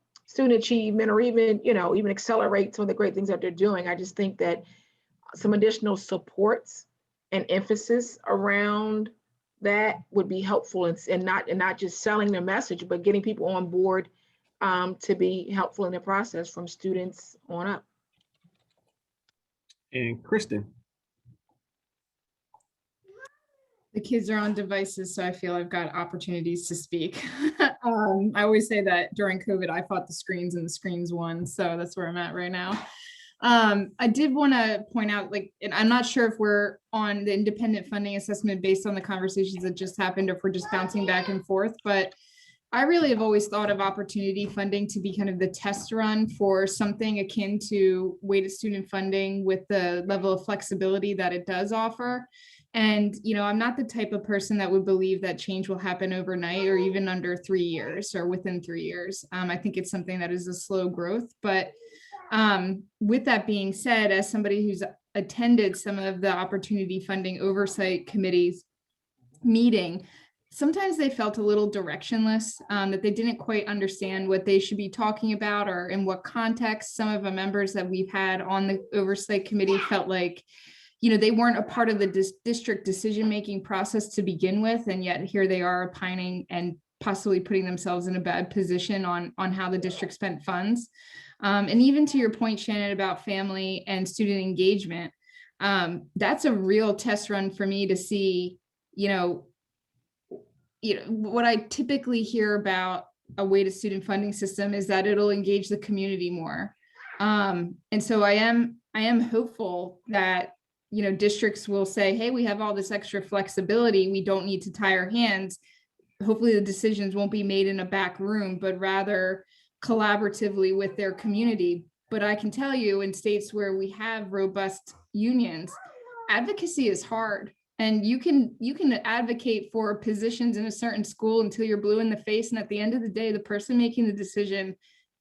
achievement, or even accelerate some of the great things that they're doing. I just think that some additional supports and emphasis around that would be helpful, and not just selling the message, but getting people on board to be helpful in the process from students on up. And Kristen. The kids are on devices, so I feel I've got opportunities to speak. I always say that during COVID, I fought the screens and the screens won. So that's where I'm at right now. I did want to point out, like, and I'm not sure if we're on the independent funding assessment based on the conversations that just happened, or if we're just bouncing back and forth, but I really have always thought of opportunity funding to be kind of the test run for something akin to weighted student funding with the level of flexibility that it does offer. And, you know, I'm not the type of person that would believe that change will happen overnight or even under 3 years or within 3 years. I think it's something that is a slow growth. But with that being said, as somebody who's attended some of the opportunity funding oversight committees meeting, sometimes they felt a little directionless, that they didn't quite understand what they should be talking about or in what context. Some of the members that we've had on the oversight committee felt like, you know, they weren't a part of the district decision-making process to begin with, and yet here they are opining and possibly putting themselves in a bad position on how the district spent funds. And even to your point, Shannon, about family and student engagement, that's a real test run for me to see, you know, what I typically hear about a weighted student funding system is that it'll engage the community more. And so I am hopeful that, you know, districts will say, hey, we have all this extra flexibility. We don't need to tie our hands. Hopefully the decisions won't be made in a back room, but rather collaboratively with their community. But I can tell you, in states where we have robust unions, advocacy is hard. And you can advocate for positions in a certain school until you're blue in the face. And at the end of the day, the person making the decision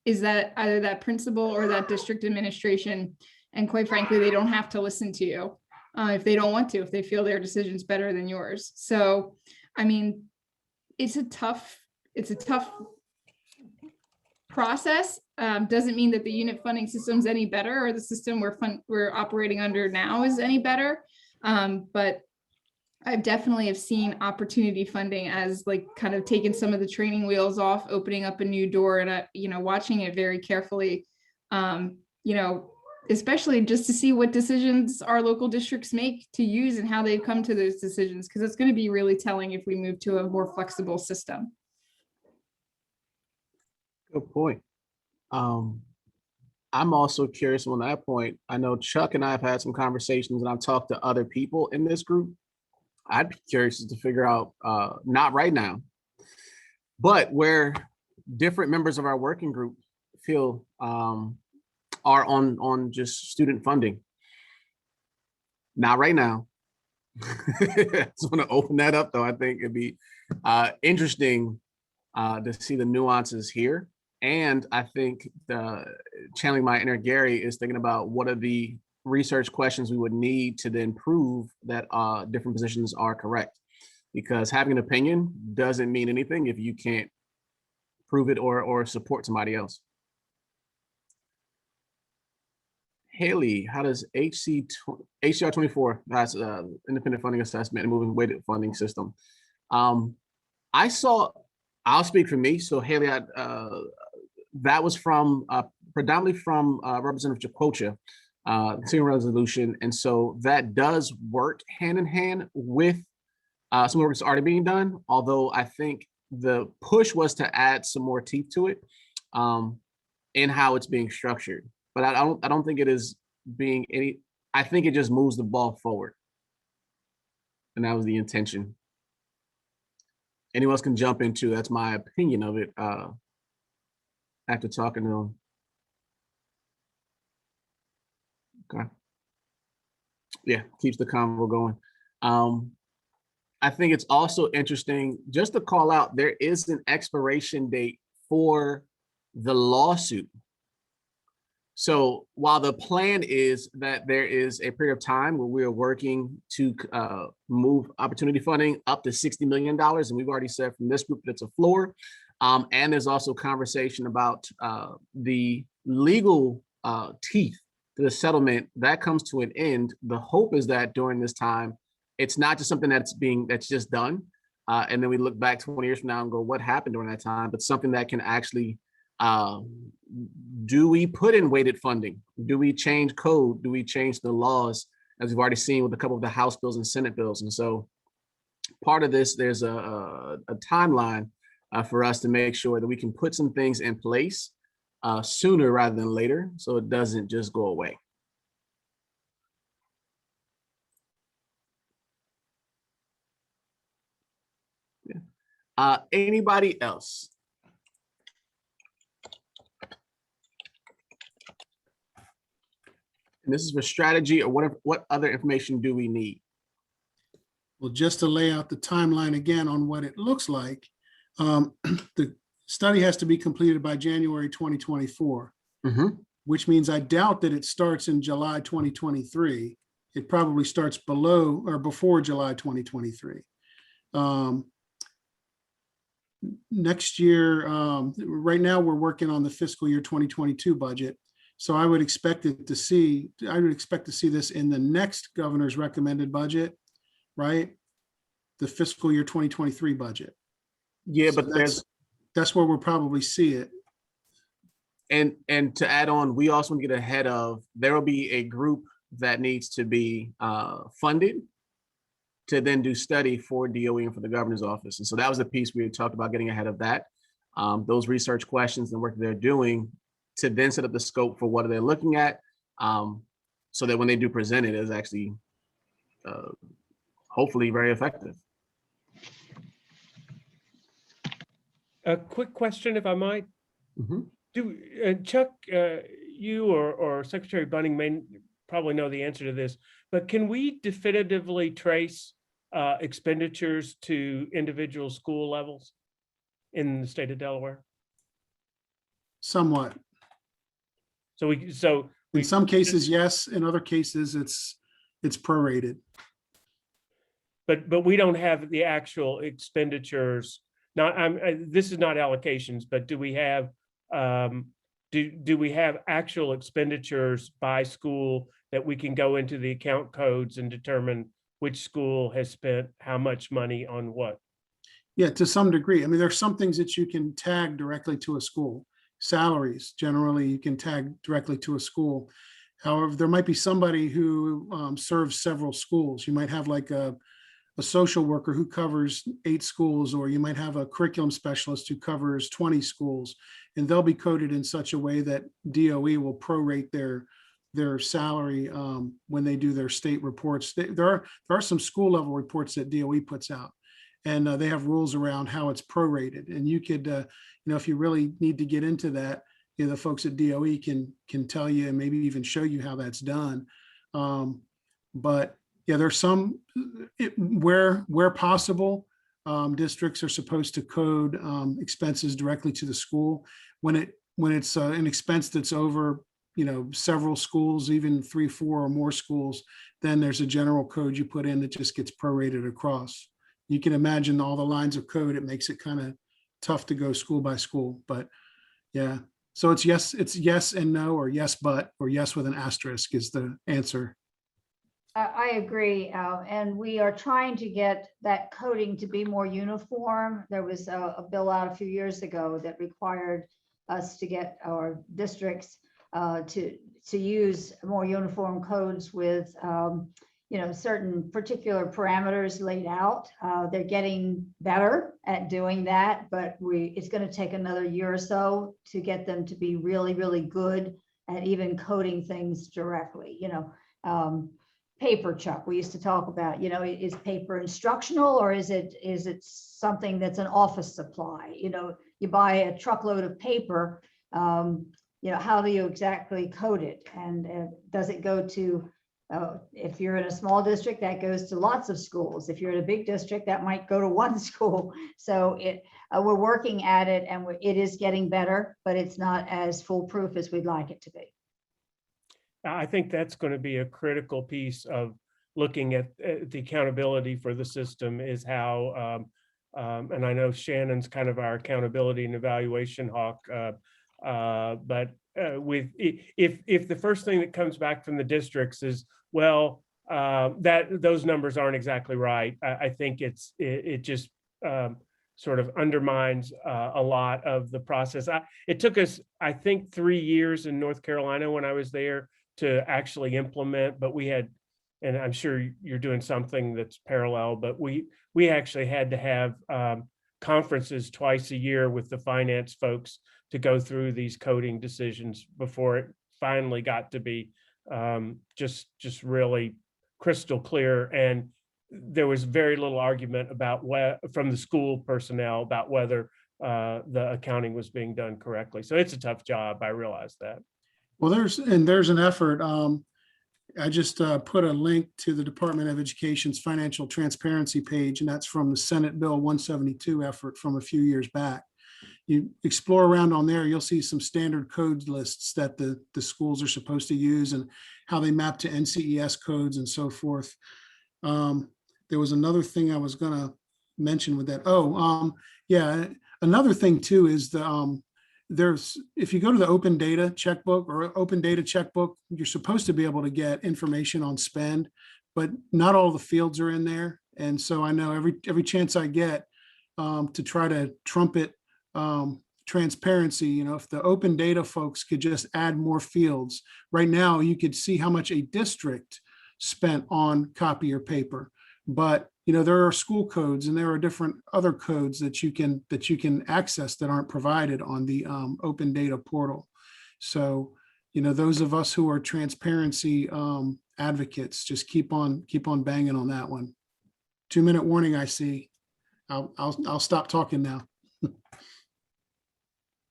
is that either that principal or that district administration. And quite frankly, they don't have to listen to you if they don't want to, if they feel their decision's better than yours. So, I mean, it's a tough process. Doesn't mean that the unit funding system's any better or the system we're operating under now is any better. But I definitely have seen opportunity funding as like kind of taking some of the training wheels off, opening up a new door, and you know, watching it very carefully, you know, especially just to see what decisions our local districts make to use and how they come to those decisions, because it's going to be really telling if we move to a more flexible system. Good point. I'm also curious on that point. I know Chuck and I have had some conversations, and I've talked to other people in this group. I'd be curious to figure out, not right now, but where different members of our working group feel are on just student funding. Not right now. I just want to open that up, though. I think it'd be interesting to see the nuances here. And I think channeling my inner Gary is thinking about what are the research questions we would need to then prove that different positions are correct. Because having an opinion doesn't mean anything if you can't prove it or support somebody else. Haley, how does HCR 24, that's independent funding assessment and moving weighted funding system. I'll speak for me. So Haley, that was from predominantly from Representative Chakwocha, single resolution. And so that does work hand in hand with some work that's already being done. Although I think the push was to add some more teeth to it in how it's being structured. But I don't think it is being any, I think it just moves the ball forward. And that was the intention. Anyone else can jump into, that's my opinion of it after talking to them. Okay. Yeah, keeps the convo going. I think it's also interesting just to call out, there is an expiration date for the lawsuit. So while the plan is that there is a period of time where we are working to move opportunity funding up to $60 million, and we've already said from this group that's a floor, and there's also conversation about the legal teeth to the settlement, that comes to an end. The hope is that during this time, it's not just something that's just done. And then we look back 20 years from now and go, what happened during that time? But something that can actually, do we put in weighted funding? Do we change code? Do we change the laws? As we've already seen with a couple of the House bills and Senate bills. And so part of this, there's a timeline for us to make sure that we can put some things in place sooner rather than later, so it doesn't just go away. Yeah. Anybody else? And this is for strategy or whatever. What other information do we need? Well, just to lay out the timeline again on what it looks like, the study has to be completed by January 2024, which means I doubt that it starts in July 2023. It probably starts below or before July 2023. Next year, right now we're working on the fiscal year 2022 budget. So I would expect to see this in the next governor's recommended budget, right? The fiscal year 2023 budget. Yeah, So but that's where we'll probably see it. And to add on, we also want to get ahead of, there will be a group that needs to be funded to then do study for DOE and for the governor's office. And so that was the piece we had talked about, getting ahead of that. Those research questions and work they're doing to then set up the scope for what they're looking at, so that when they do present it, is actually hopefully very effective. A quick question, if I might. Do Chuck, you or Secretary Bunning may probably know the answer to this, but can we definitively trace expenditures to individual school levels in the state of Delaware? Somewhat. In some cases, yes. In other cases, it's prorated. But we don't have the actual expenditures. This is not allocations, but do we have do we have actual expenditures by school that we can go into the account codes and determine which school has spent how much money on what? Yeah, to some degree. I mean, there's some things that you can tag directly to a school. Salaries, generally, you can tag directly to a school. However, there might be somebody who serves several schools. You might have like a social worker who covers 8 schools, or you might have a curriculum specialist who covers 20 schools, and they'll be coded in such a way that DOE will prorate their salary when they do their state reports. There are some school level reports that DOE puts out, and they have rules around how it's prorated. And you could, if you really need to get into that, the folks at DOE can tell you and maybe even show you how that's done. But yeah, there's some where possible, districts are supposed to code expenses directly to the school. When it's an expense that's over, several schools, even 3, 4 or more schools, then there's a general code you put in that just gets prorated across. You can imagine all the lines of code. It makes it kind of tough to go school by school, but yeah. So it's yes and no, or yes but, or yes with an asterisk is the answer. I agree, and we are trying to get that coding to be more uniform. There was a bill out a few years ago that required us to get our districts to use more uniform codes with certain particular parameters laid out. They're getting better at doing that, but it's going to take another year or so to get them to be really, really good at even coding things directly. Paper, Chuck, we used to talk about, is paper instructional, or is it something that's an office supply? You buy a truckload of paper, how do you exactly code it? And does it go to, if you're in a small district, that goes to lots of schools. If you're in a big district, that might go to one school. So we're working at it, and it is getting better, but it's not as foolproof as we'd like it to be. I think that's going to be a critical piece of looking at the accountability for the system, is how, and I know Shannon's kind of our accountability and evaluation hawk, If the first thing that comes back from the districts is, well, that those numbers aren't exactly right, I think it just sort of undermines a lot of the process. It took us, I think, 3 years in North Carolina when I was there to actually implement, but we had, and I'm sure you're doing something that's parallel, but we actually had to have conferences twice a year with the finance folks to go through these coding decisions before it finally got to be just really crystal clear. And there was very little argument about from the school personnel about whether the accounting was being done correctly. So it's a tough job. I realize that. Well, there's an effort. I just put a link to the Department of Education's financial transparency page, and that's from the Senate Bill 172 effort from a few years back. You explore around on there, you'll see some standard code lists that the schools are supposed to use and how they map to NCES codes and so forth. There was another thing I was going to mention with that. Yeah, another thing too is if you go to the open data checkbook or open data checkbook, you're supposed to be able to get information on spend, but not all the fields are in there. And so I know every chance I get to try to trumpet transparency, if the open data folks could just add more fields. Right now, you could see how much a district spent on copy or paper, but there are school codes and there are different other codes that you can access that aren't provided on the open data portal. So, those of us who are transparency advocates, just keep on banging on that one. 2-minute warning, I see. I'll stop talking now.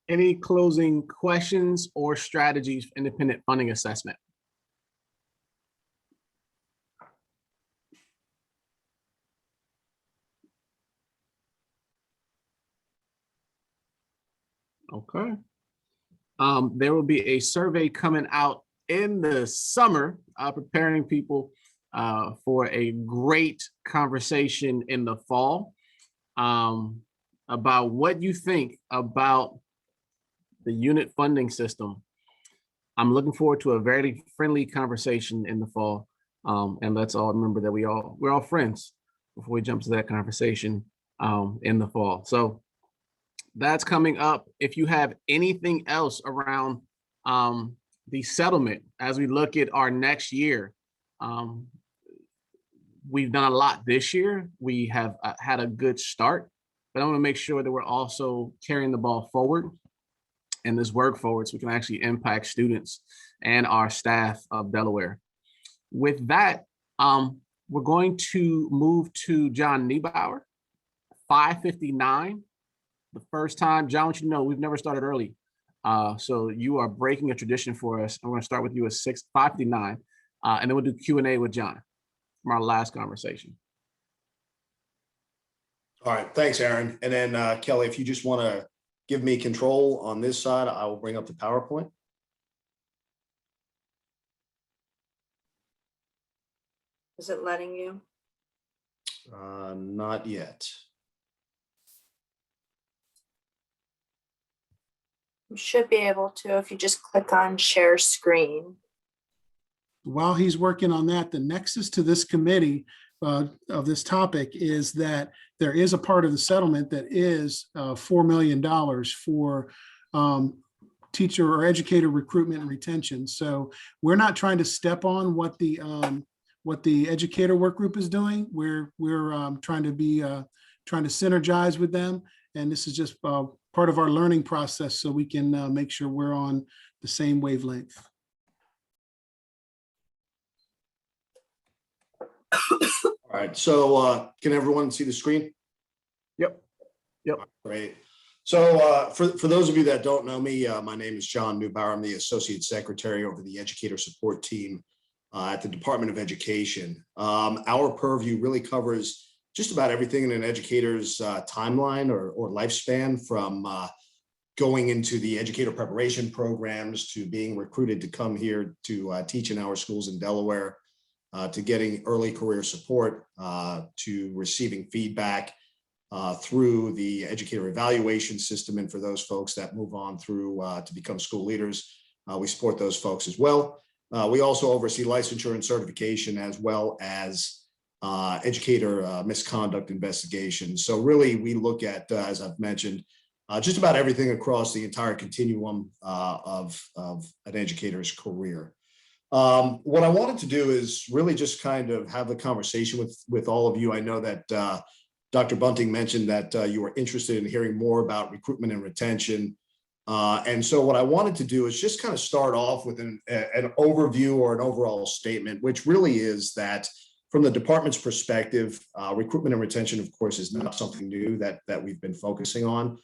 Any closing questions or strategies for independent funding assessment? Okay. There will be a survey coming out in the summer, preparing people for a great conversation in the fall about what you think about the unit funding system. I'm looking forward to a very friendly conversation in the fall. And let's all remember that we're all friends before we jump to that conversation in the fall. So that's coming up. If you have anything else around the settlement, as we look at our next year, we've done a lot this year. We have had a good start, but I want to make sure that we're also carrying the ball forward and this work forward so we can actually impact students and our staff of Delaware. With that, we're going to move to John Neubauer, 5:59. The first time, John, I want you to know we've never started early. So you are breaking a tradition for us. I'm going to start with you at 5:59, and then we'll do Q&A with John from our last conversation. All right, thanks, Aaron. And then Kelly, if you just want to give me control on this side, I will bring up the PowerPoint. Is it letting you? Not yet. You should be able to if you just click on share screen. While he's working on that, the nexus to this committee of this topic is that there is a part of the settlement that is $4 million for teacher or educator recruitment and retention. So we're not trying to step on what the educator work group is doing. We're trying to synergize with them, and this is just part of our learning process so we can make sure we're on the same wavelength. All right, so can everyone see the screen? Yep. Great. So for those of you that don't know me, my name is John Neubauer. I'm the Associate Secretary over the Educator Support Team at the Department of Education. Our purview really covers just about everything in an educator's timeline or lifespan, from going into the educator preparation programs to being recruited to come here to teach in our schools in Delaware, to getting early career support, to receiving feedback, through the educator evaluation system. And for those folks that move on through to become school leaders, we support those folks as well. We also oversee licensure and certification, as well as educator misconduct investigations. So really, we look at, as I've mentioned, just about everything across the entire continuum of an educator's career. What I wanted to do is really just kind of have a conversation with all of you. I know that Dr. Bunting mentioned that you were interested in hearing more about recruitment and retention. And so what I wanted to do is just kind of start off with an overview or an overall statement, which really is that from the department's perspective, recruitment and retention, of course, is not something new that we've been focusing on.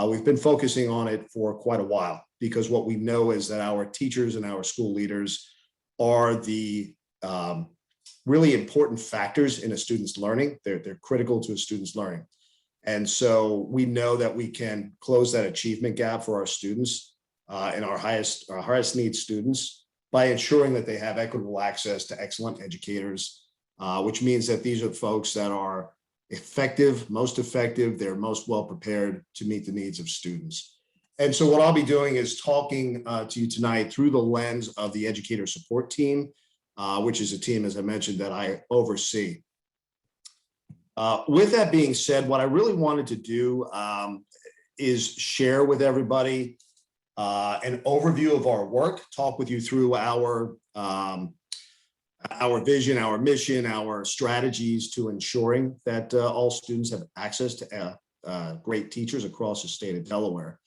We've been focusing on it for quite a while, because what we know is that our teachers and our school leaders are the really important factors in a student's learning. They're critical to a student's learning. And so we know that we can close that achievement gap for our students and our highest need students by ensuring that they have equitable access to excellent educators, which means that these are folks that are effective, they're most well prepared to meet the needs of students. And so what I'll be doing is talking to you tonight through the lens of the educator support team, which is a team, as I mentioned, that I oversee. With that being said, what I really wanted to do is share with everybody an overview of our work, talk with you through our vision, our mission, our strategies to ensuring that all students have access to great teachers across the state of Delaware.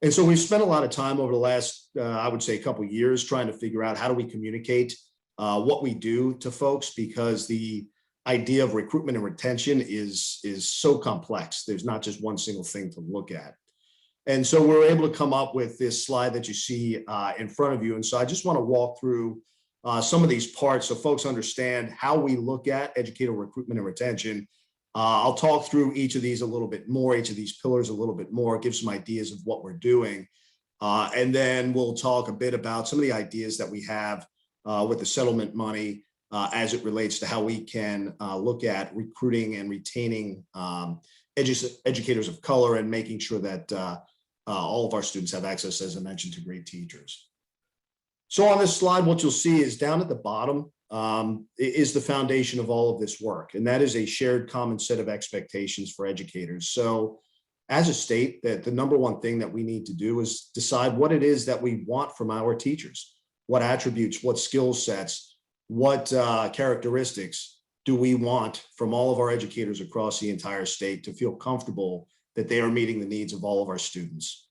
And so we've spent a lot of time over the last, I would say, a couple of years trying to figure out how do we communicate what we do to folks, because the idea of recruitment and retention is so complex. There's not just one single thing to look at. And so we're able to come up with this slide that you see in front of you. And so I just want to walk through some of these parts so folks understand how we look at educator recruitment and retention. I'll talk through each of these a little bit more, each of these pillars a little bit more, give some ideas of what we're doing. And then we'll talk a bit about some of the ideas that we have with the settlement money as it relates to how we can look at recruiting and retaining educators of color and making sure that all of our students have access, as I mentioned, to great teachers. So on this slide, what you'll see is down at the bottom is the foundation of all of this work. And that is a shared common set of expectations for educators. So as a state, that the number one thing that we need to do is decide what it is that we want from our teachers. What attributes, what skill sets, what characteristics do we want from all of our educators across the entire state to feel comfortable that they are meeting the needs of all of our students.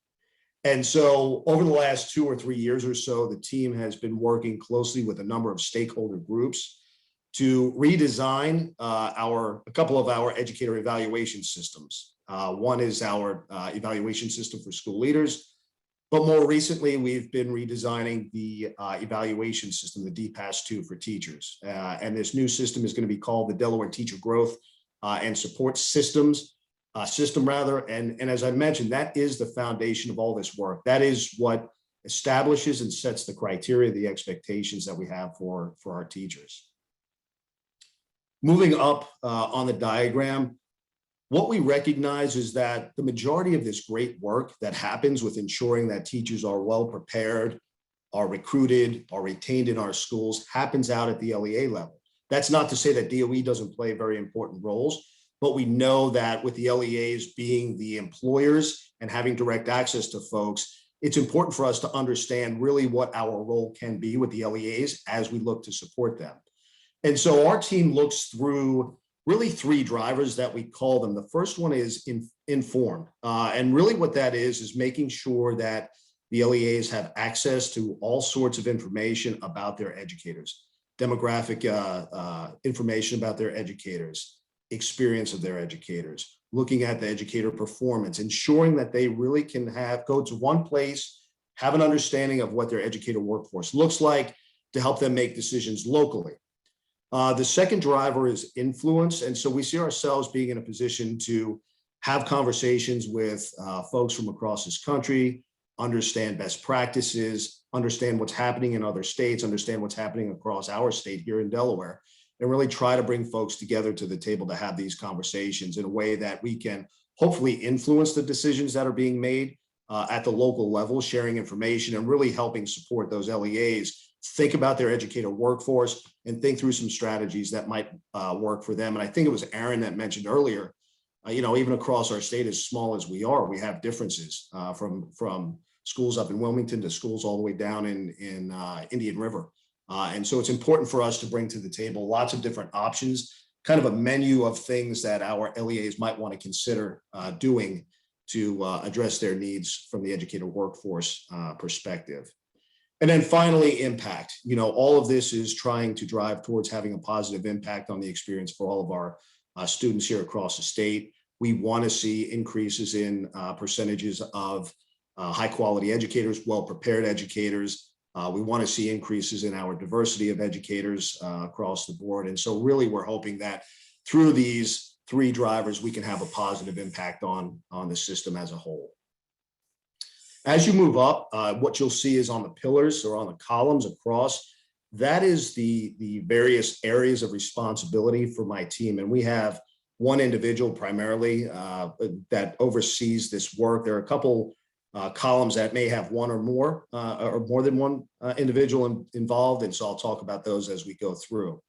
And so over the last 2 or 3 years or so, the team has been working closely with a number of stakeholder groups to redesign a couple of our educator evaluation systems. One is our evaluation system for school leaders, but more recently, we've been redesigning the evaluation system, the DPAS-2 for teachers. And this new system is going to be called the Delaware Teacher Growth and Support System. And as I mentioned, that is the foundation of all this work. That is what establishes and sets the criteria, the expectations that we have for our teachers. Moving up on the diagram, what we recognize is that the majority of this great work that happens with ensuring that teachers are well prepared, are recruited, are retained in our schools happens out at the LEA level. That's not to say that DOE doesn't play very important roles, but we know that with the LEAs being the employers and having direct access to folks, it's important for us to understand really what our role can be with the LEAs as we look to support them. And so our team looks through really 3 drivers that we call them. The first one is informed. And really what that is making sure that the LEAs have access to all sorts of information about their educators, demographic information about their educators, experience of their educators, looking at the educator performance, ensuring that they really can go to one place, have an understanding of what their educator workforce looks like to help them make decisions locally. The second driver is influence. And so we see ourselves being in a position to have conversations with folks from across this country, understand best practices, understand what's happening in other states, understand what's happening across our state here in Delaware, and really try to bring folks together to the table to have these conversations in a way that we can hopefully influence the decisions that are being made at the local level, sharing information and really helping support those LEAs think about their educator workforce and think through some strategies that might work for them. And I think it was Aaron that mentioned earlier, even across our state, as small as we are, we have differences from schools up in Wilmington to schools all the way down in Indian River. And so it's important for us to bring to the table lots of different options, kind of a menu of things that our LEAs might want to consider doing to address their needs from the educator workforce perspective. And then finally, impact. All of this is trying to drive towards having a positive impact on the experience for all of our students here across the state. We want to see increases in percentages of high quality educators, well-prepared educators. We want to see increases in our diversity of educators across the board. And so really, we're hoping that through these 3 drivers, we can have a positive impact on the system as a whole. As you move up, what you'll see is on the pillars or on the columns across, that is the various areas of responsibility for my team. And we have one individual primarily that oversees this work. There are a couple columns that may have one or more than one individual involved. And so I'll talk about those as we go through.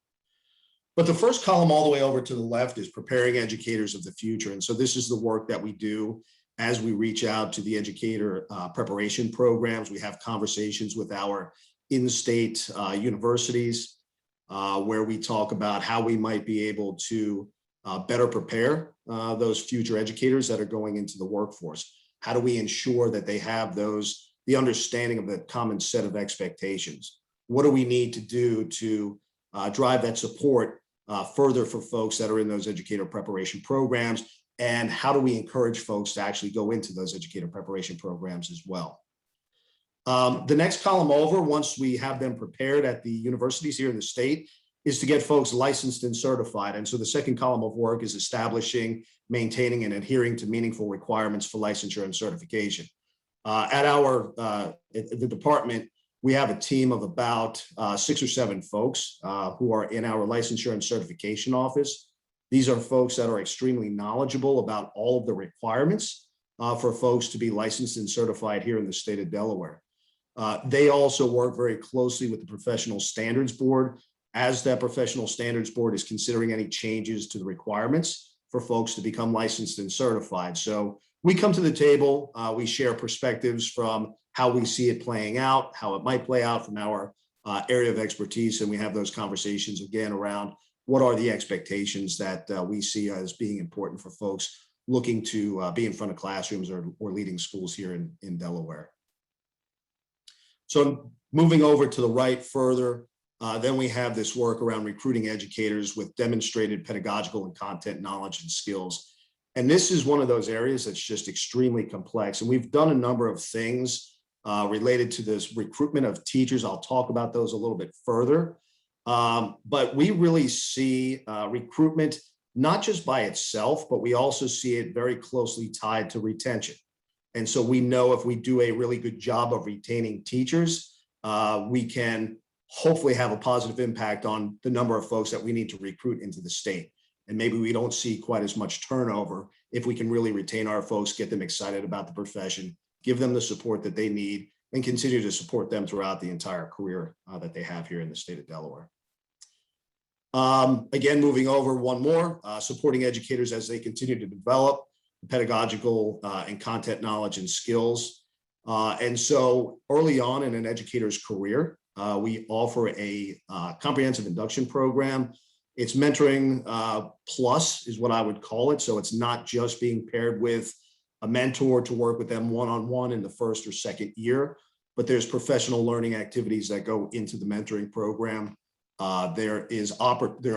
But the first column all the way over to the left is preparing educators of the future. And so this is the work that we do as we reach out to the educator preparation programs. We have conversations with our in-state universities where we talk about how we might be able to better prepare those future educators that are going into the workforce. How do we ensure that they have the understanding of the common set of expectations? What do we need to do to drive that support further for folks that are in those educator preparation programs? And how do we encourage folks to actually go into those educator preparation programs as well? The next column over, once we have them prepared at the universities here in the state, is to get folks licensed and certified. And so the second column of work is establishing, maintaining, and adhering to meaningful requirements for licensure and certification. At the department, we have a team of about 6 or 7 folks who are in our licensure and certification office. These are folks that are extremely knowledgeable about all of the requirements for folks to be licensed and certified here in the state of Delaware. They also work very closely with the Professional Standards Board as that Professional Standards Board is considering any changes to the requirements for folks to become licensed and certified. So we come to the table, we share perspectives from how we see it playing out, how it might play out from our area of expertise, and we have those conversations again around what are the expectations that we see as being important for folks looking to be in front of classrooms or leading schools here in Delaware. So moving over to the right further, then we have this work around recruiting educators with demonstrated pedagogical and content knowledge and skills. And this is one of those areas that's just extremely complex. And we've done a number of things related to this recruitment of teachers. I'll talk about those a little bit further. But we really see recruitment, not just by itself, but we also see it very closely tied to retention. And so we know if we do a really good job of retaining teachers, we can hopefully have a positive impact on the number of folks that we need to recruit into the state. And maybe we don't see quite as much turnover if we can really retain our folks, get them excited about the profession, give them the support that they need, and continue to support them throughout the entire career that they have here in the state of Delaware. Again, moving over one more, supporting educators as they continue to develop pedagogical and content knowledge and skills. And so early on in an educator's career, we offer a comprehensive induction program. It's mentoring plus is what I would call it. So it's not just being paired with a mentor to work with them one-on-one in the first or second year, but there's professional learning activities that go into the mentoring program. There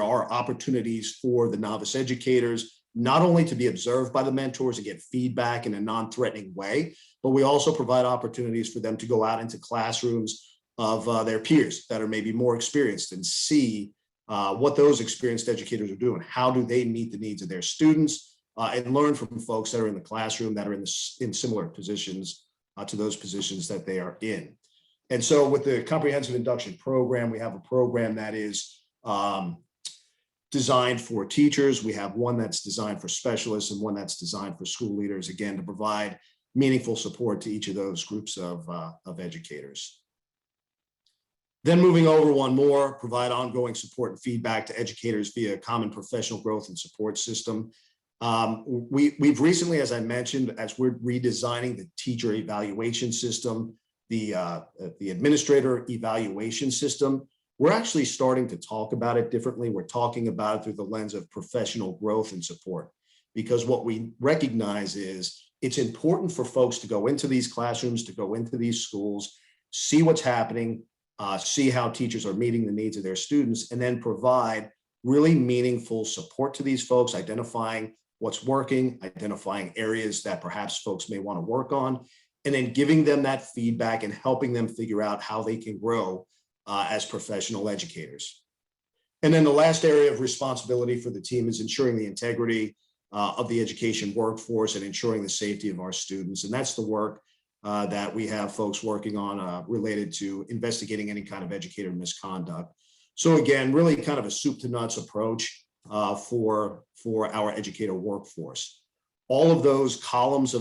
are opportunities for the novice educators, not only to be observed by the mentors and get feedback in a non-threatening way, but we also provide opportunities for them to go out into classrooms of their peers that are maybe more experienced and see what those experienced educators are doing. How do they meet the needs of their students and learn from folks that are in the classroom that are in similar positions to those positions that they are in. And so with the comprehensive induction program, we have a program that is designed for teachers. We have one that's designed for specialists and one that's designed for school leaders, again, to provide meaningful support to each of those groups of educators. Then moving over one more, provide ongoing support and feedback to educators via a common professional growth and support system. We've recently, as I mentioned, as we're redesigning the teacher evaluation system, the administrator evaluation system, we're actually starting to talk about it differently. We're talking about it through the lens of professional growth and support, because what we recognize is it's important for folks to go into these classrooms, to go into these schools, see what's happening, see how teachers are meeting the needs of their students, and then provide really meaningful support to these folks, identifying what's working, identifying areas that perhaps folks may want to work on, and then giving them that feedback and helping them figure out how they can grow as professional educators. And then the last area of responsibility for the team is ensuring the integrity of the education workforce and ensuring the safety of our students. And that's the work that we have folks working on related to investigating any kind of educator misconduct. So again, really kind of a soup to nuts approach for our educator workforce. All of those columns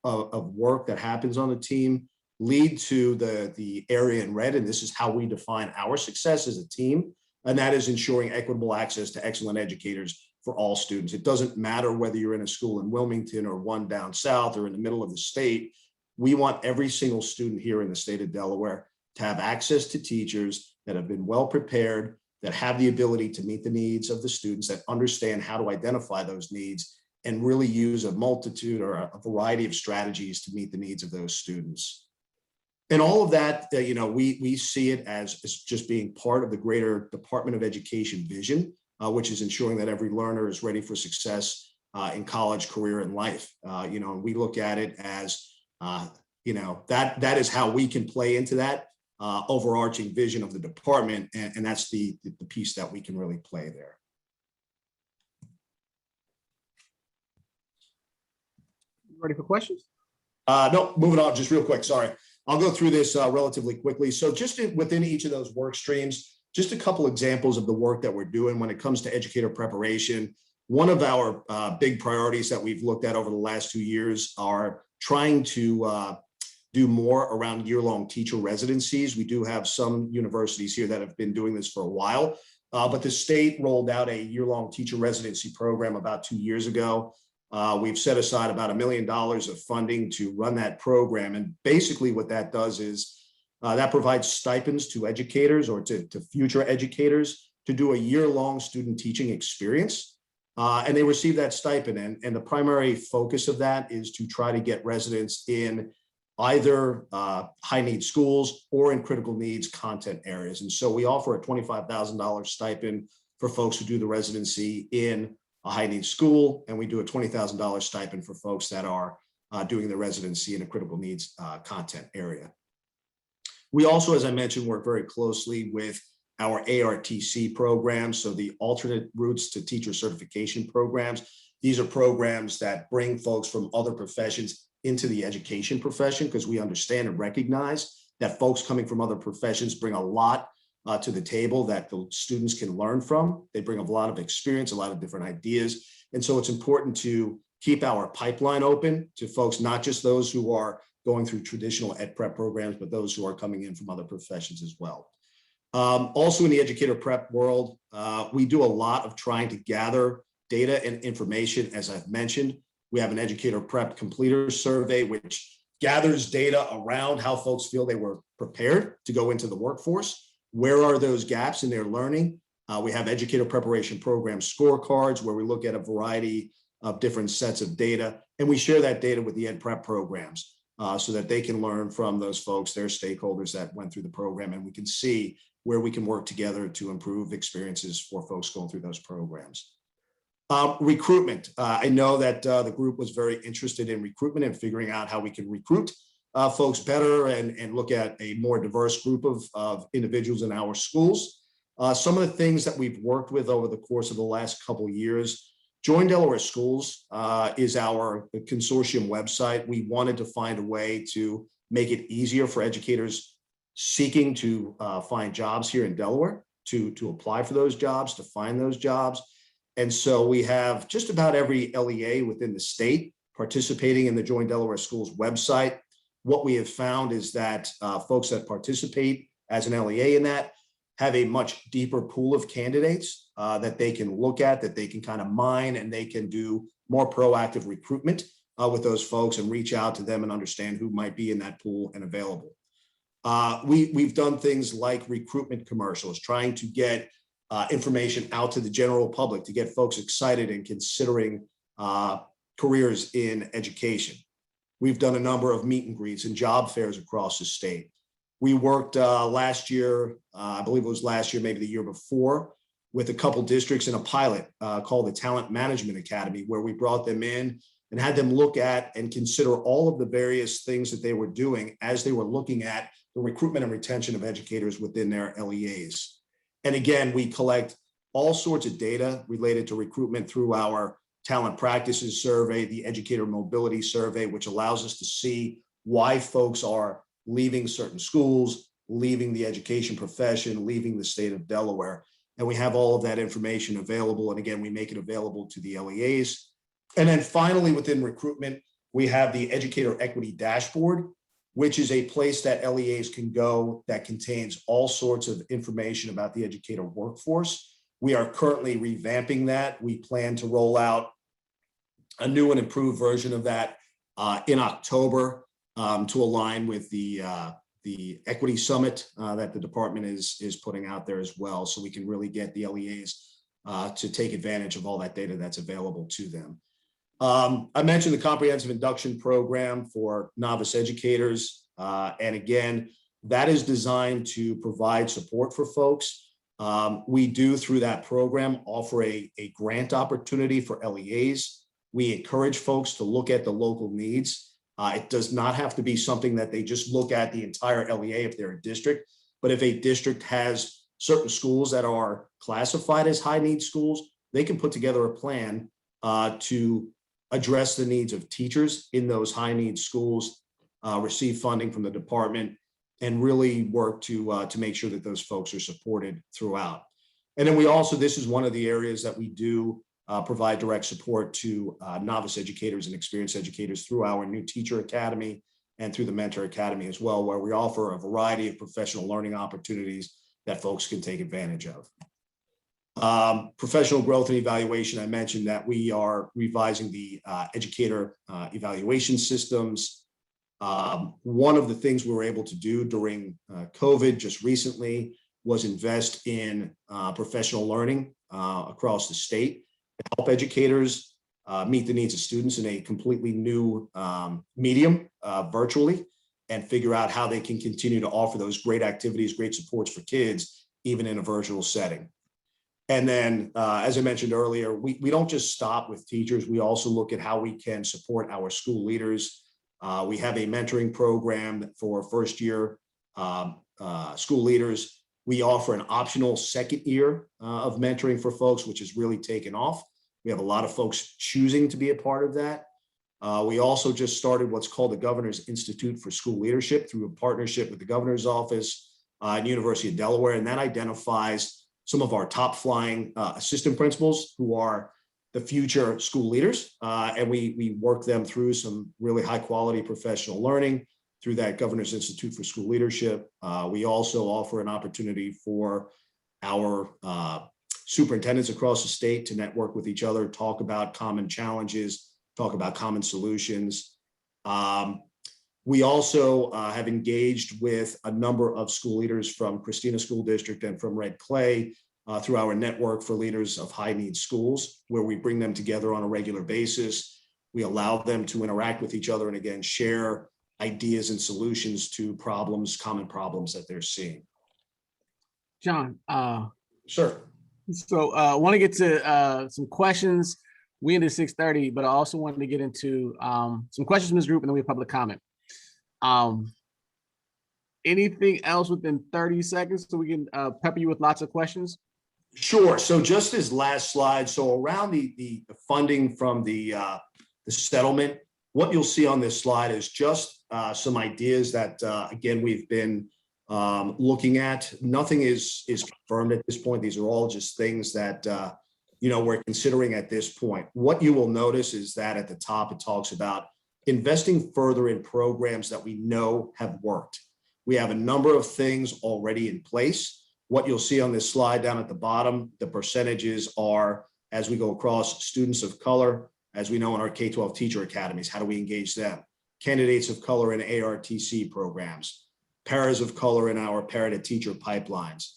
of work that happens on the team lead to the area in red, and this is how we define our success as a team, and that is ensuring equitable access to excellent educators for all students. It doesn't matter whether you're in a school in Wilmington or one down south or in the middle of the state. We want every single student here in the state of Delaware to have access to teachers that have been well prepared, that have the ability to meet the needs of the students, that understand how to identify those needs and really use a multitude or a variety of strategies to meet the needs of those students. And all of that, we see it as just being part of the greater Department of Education vision, which is ensuring that every learner is ready for success in college, career, and life. And we look at it as, that is how we can play into that overarching vision of the department, and that's the piece that we can really play there. Ready for questions? No, moving on, just real quick, sorry. I'll go through this relatively quickly. So just within each of those work streams, just a couple examples of the work that we're doing when it comes to educator preparation. One of our big priorities that we've looked at over the last 2 years are trying to do more around year-long teacher residencies. We do have some universities here that have been doing this for a while, but the state rolled out a year-long teacher residency program about 2 years ago. We've set aside about $1 million of funding to run that program. And basically what that does is that provides stipends to educators or to future educators to do a year-long student teaching experience. And they receive that stipend. And the primary focus of that is to try to get residents in either high need schools or in critical needs content areas. And so we offer a $25,000 stipend for folks who do the residency in a high need school, and we do a $20,000 stipend for folks that are doing the residency in a critical needs content area. We also, as I mentioned, work very closely with our ARTC programs, so the alternate routes to teacher certification programs. These are programs that bring folks from other professions into the education profession, because we understand and recognize that folks coming from other professions bring a lot to the table that the students can learn from. They bring a lot of experience, a lot of different ideas. And so it's important to keep our pipeline open to folks, not just those who are going through traditional ed prep programs, but those who are coming in from other professions as well. Also in the educator prep world, we do a lot of trying to gather data and information. As I've mentioned, we have an educator prep completer survey, which gathers data around how folks feel they were prepared to go into the workforce. Where are those gaps in their learning? We have educator preparation program scorecards where we look at a variety of different sets of data, and we share that data with the ed prep programs so that they can learn from those folks, their stakeholders that went through the program, and we can see where we can work together to improve experiences for folks going through those programs. Recruitment. I know that the group was very interested in recruitment and figuring out how we can recruit folks better and look at a more diverse group of individuals in our schools. Some of the things that we've worked with over the course of the last couple of years, Join Delaware Schools is our consortium website. We wanted to find a way to make it easier for educators seeking to find jobs here in Delaware to apply for those jobs, to find those jobs. And so we have just about every LEA within the state participating in the Join Delaware Schools website. What we have found is that folks that participate as an LEA in that have a much deeper pool of candidates that they can look at, that they can kind of mine, and they can do more proactive recruitment with those folks and reach out to them and understand who might be in that pool and available. We've done things like recruitment commercials, trying to get information out to the general public to get folks excited and considering careers in education. We've done a number of meet and greets and job fairs across the state. We worked last year, I believe it was last year, maybe the year before, with a couple districts in a pilot called the Talent Management Academy, where we brought them in and had them look at and consider all of the various things that they were doing as they were looking at the recruitment and retention of educators within their LEAs. And again, we collect all sorts of data related to recruitment through our talent practices survey, the educator mobility survey, which allows us to see why folks are leaving certain schools, leaving the education profession, leaving the state of Delaware. And we have all of that information available. And again, we make it available to the LEAs. And then finally, within recruitment, we have the Educator Equity Dashboard, which is a place that LEAs can go that contains all sorts of information about the educator workforce. We are currently revamping that. We plan to roll out a new and improved version of that in October to align with the Equity Summit that the department is putting out there as well, so we can really get the LEAs to take advantage of all that data that's available to them. I mentioned the comprehensive induction program for novice educators. And again, that is designed to provide support for folks. We do, through that program, offer a grant opportunity for LEAs. We encourage folks to look at the local needs. It does not have to be something that they just look at the entire LEA if they're a district, but if a district has certain schools that are classified as high need schools, they can put together a plan to address the needs of teachers in those high need schools, receive funding from the department, and really work to make sure that those folks are supported throughout. And then we also, this is one of the areas that we do provide direct support to novice educators and experienced educators through our new teacher academy and through the mentor academy as well, where we offer a variety of professional learning opportunities that folks can take advantage of. Professional growth and evaluation, I mentioned that we are revising the educator evaluation systems. One of the things we were able to do during COVID just recently was invest in professional learning across the state to help educators meet the needs of students in a completely new medium virtually, and figure out how they can continue to offer those great activities, great supports for kids, even in a virtual setting. And then, as I mentioned earlier, we don't just stop with teachers. We also look at how we can support our school leaders. We have a mentoring program for first-year school leaders. We offer an optional second year of mentoring for folks, which has really taken off. We have a lot of folks choosing to be a part of that. We also just started what's called the Governor's Institute for School Leadership through a partnership with the Governor's Office and University of Delaware, and that identifies some of our top flying assistant principals who are the future school leaders. And we work them through some really high quality professional learning through that Governor's Institute for School Leadership. We also offer an opportunity for our superintendents across the state to network with each other, talk about common challenges, talk about common solutions. We also have engaged with a number of school leaders from Christina School District and from Red Clay through our network for leaders of high need schools, where we bring them together on a regular basis. We allow them to interact with each other and again, share ideas and solutions to problems, common problems that they're seeing. John, Sure. so I want to get to some questions. We ended 6:30, but I also wanted to get into some questions from this group, and then we have public comment. Anything else within 30 seconds so we can pepper you with lots of questions? Sure. So just as last slide, so around the funding from the settlement, what you'll see on this slide is just some ideas that, again, we've been looking at. Nothing is confirmed at this point. These are all just things that we're considering at this point. What you will notice is that at the top, it talks about investing further in programs that we know have worked. We have a number of things already in place. What you'll see on this slide down at the bottom, the percentages are, as we go across, students of color, as we know in our K-12 teacher academies, how do we engage them? Candidates of color in ARTC programs, paras of color in our para to teacher pipelines,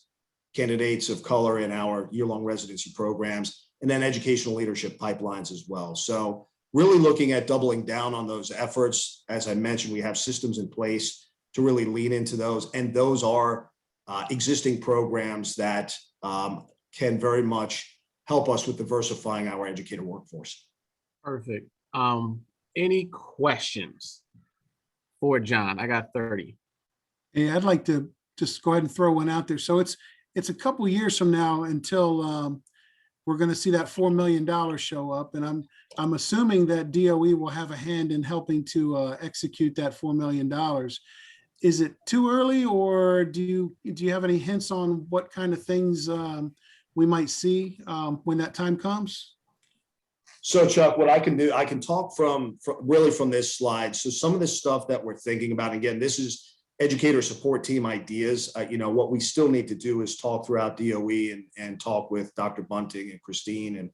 candidates of color in our year-long residency programs, and then educational leadership pipelines as well. So really looking at doubling down on those efforts. As I mentioned, we have systems in place to really lean into those, and those are existing programs that can very much help us with diversifying our educator workforce. Perfect. Any questions for John? I got 30. Yeah, I'd like to just go ahead and throw one out there. So it's a couple of years from now until we're going to see that $4 million show up, and I'm assuming that DOE will have a hand in helping to execute that $4 million. Is it too early, or do you have any hints on what kind of things we might see when that time comes? So Chuck, what I can do, I can talk from this slide. So some of the stuff that we're thinking about, again, this is educator support team ideas. What we still need to do is talk throughout DOE and talk with Dr. Bunting and Christine and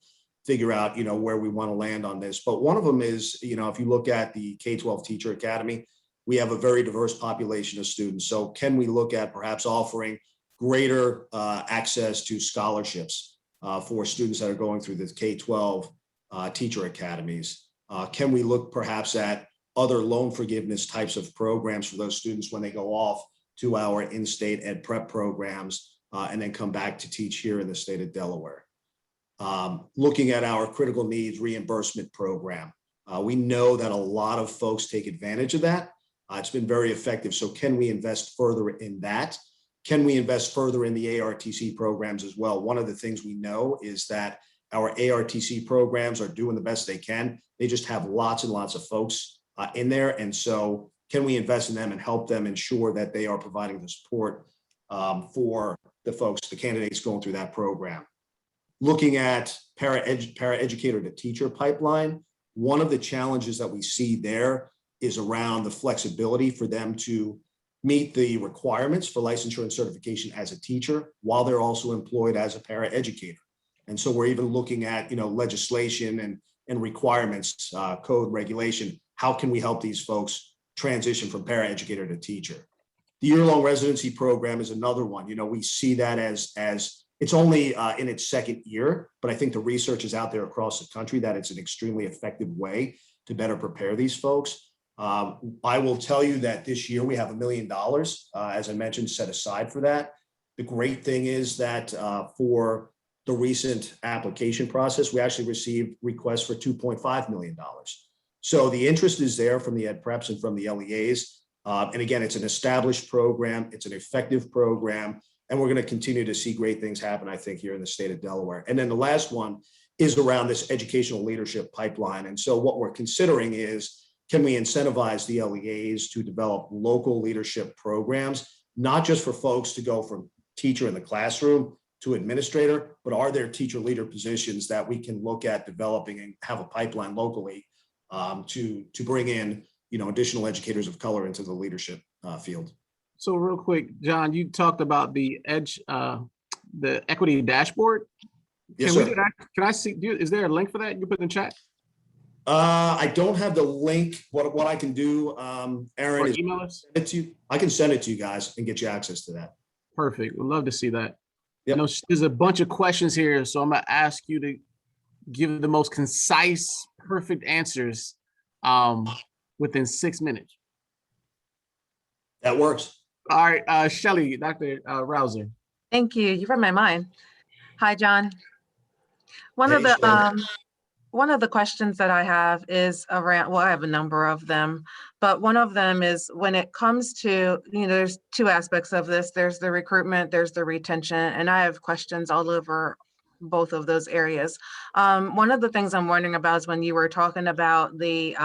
figure out, where we want to land on this. But one of them is, if you look at the K-12 Teacher Academy, we have a very diverse population of students. So can we look at perhaps offering greater access to scholarships for students that are going through the K-12 teacher academies? Can we look perhaps at other loan forgiveness types of programs for those students when they go off to our in-state ed prep programs and then come back to teach here in the state of Delaware? Looking at our critical needs reimbursement program. We know that a lot of folks take advantage of that. It's been very effective. So can we invest further in that? Can we invest further in the ARTC programs as well? One of the things we know is that our ARTC programs are doing the best they can. They just have lots and lots of folks in there. And so can we invest in them and help them ensure that they are providing the support for the folks, the candidates going through that program? Looking at para-educator to teacher pipeline, one of the challenges that we see there is around the flexibility for them to meet the requirements for licensure and certification as a teacher while they're also employed as a para-educator. And so we're even looking at, legislation and requirements, code regulation. How can we help these folks transition from para-educator to teacher? The year-long residency program is another one. We see that as it's only in its second year, but I think the research is out there across the country that it's an extremely effective way to better prepare these folks. I will tell you that this year we have $1 million, as I mentioned, set aside for that. The great thing is that for the recent application process, we actually received requests for $2.5 million. So the interest is there from the ed preps and from the LEAs. And again, it's an established program. It's an effective program. And we're going to continue to see great things happen, I think, here in the state of Delaware. And then the last one is around this educational leadership pipeline. And so what we're considering is, can we incentivize the LEAs to develop local leadership programs, not just for folks to go from teacher in the classroom to administrator, but are there teacher leader positions that we can look at developing and have a pipeline locally to bring in, additional educators of color into the leadership field? So real quick, John, you talked about the the equity dashboard. Yes, Can we sir. do that? Can I see? Is there a link for that? You put in the chat? I don't have the link. What I can do, Aaron, Or is email us? send it to you. I can send it to you guys and get you access to that. Perfect. We'd love to see that. Yep. I know there's a bunch of questions here, so I'm gonna ask you to give the most concise, perfect answers within 6 minutes. That works. All right, Shelley, Dr. Rouser. Thank you. You read my mind. Hi, John. One of Hey, Shelley. the questions that I have is around, well, I have a number of them, but one of them is when it comes to, there's two aspects of this. There's the recruitment, there's the retention, and I have questions all over both of those areas. One of the things I'm wondering about is when you were talking about the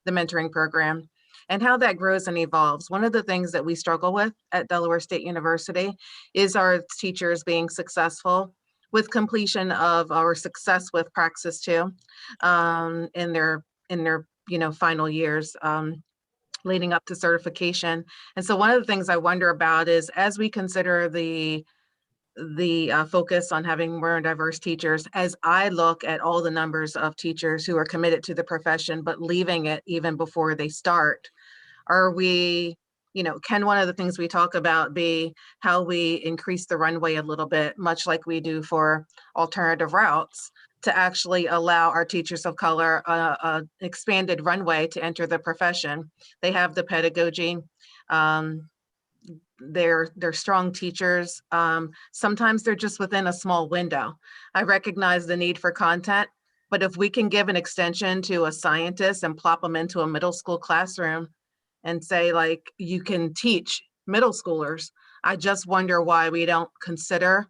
mentoring program and how that grows and evolves. One of the things that we struggle with at Delaware State University is our teachers being successful with completion of our success with Praxis 2 in their final years leading up to certification. And so one of the things I wonder about is, as we consider the focus on having more diverse teachers, as I look at all the numbers of teachers who are committed to the profession but leaving it even before they start, are we, can one of the things we talk about be how we increase the runway a little bit, much like we do for alternative routes, to actually allow our teachers of color an expanded runway to enter the profession? They have the pedagogy. They're strong teachers. Sometimes they're just within a small window. I recognize the need for content, but if we can give an extension to a scientist and plop them into a middle school classroom and say, like, you can teach middle schoolers, I just wonder why we don't consider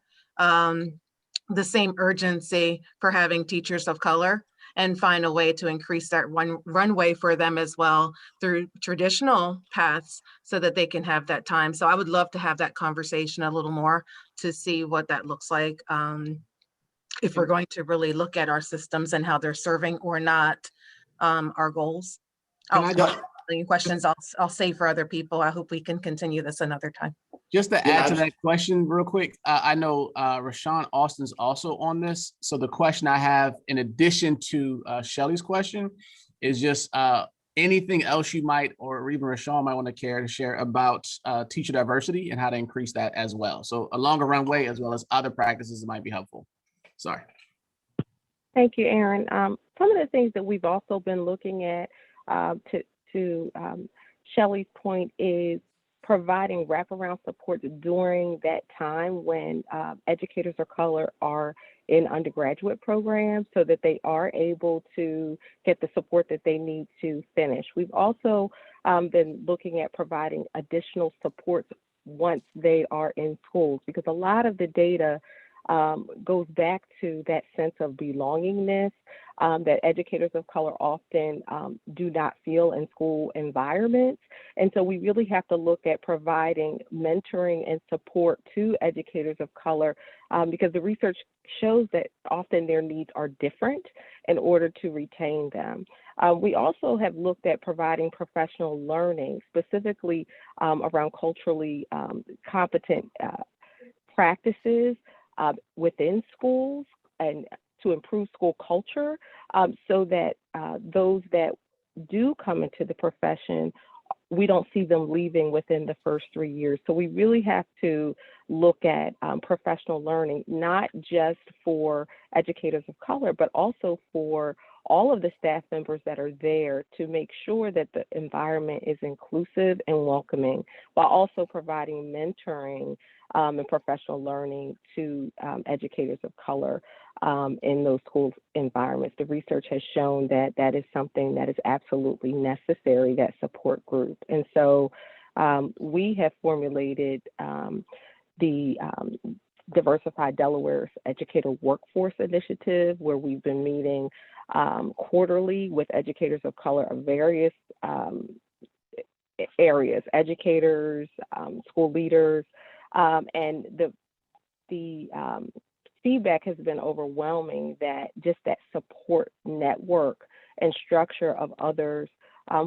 the same urgency for having teachers of color and find a way to increase that runway for them as well through traditional paths so that they can have that time. So I would love to have that conversation a little more to see what that looks like if we're going to really look at our systems and how they're serving or not our goals. Any questions I'll save for other people. I hope we can continue this another time. Just to add to that question real quick, I know Rashawn Austin's also on this. So the question I have, in addition to Shelley's question, is just anything else you might, or even Rashawn might want to care to share about teacher diversity and how to increase that as well. So a longer runway as well as other practices that might be helpful. Sorry. Thank you, Aaron. Some of the things that we've also been looking at to Shelley's point is providing wraparound support during that time when educators of color are in undergraduate programs so that they are able to get the support that they need to finish. We've also been looking at providing additional support once they are in schools, because a lot of the data goes back to that sense of belongingness that educators of color often do not feel in school environments. And so we really have to look at providing mentoring and support to educators of color because the research shows that often their needs are different in order to retain them. We also have looked at providing professional learning, specifically around culturally competent practices within schools and to improve school culture so that those that do come into the profession, we don't see them leaving within the first 3 years. So we really have to look at professional learning, not just for educators of color, but also for all of the staff members that are there to make sure that the environment is inclusive and welcoming, while also providing mentoring and professional learning to educators of color in those school environments. The research has shown that that is something that is absolutely necessary, that support group. And so we have formulated the Diversified Delaware's Educator Workforce Initiative, where we've been meeting quarterly with educators of color of various areas, educators, school leaders, and the feedback has been overwhelming that just that support network and structure of others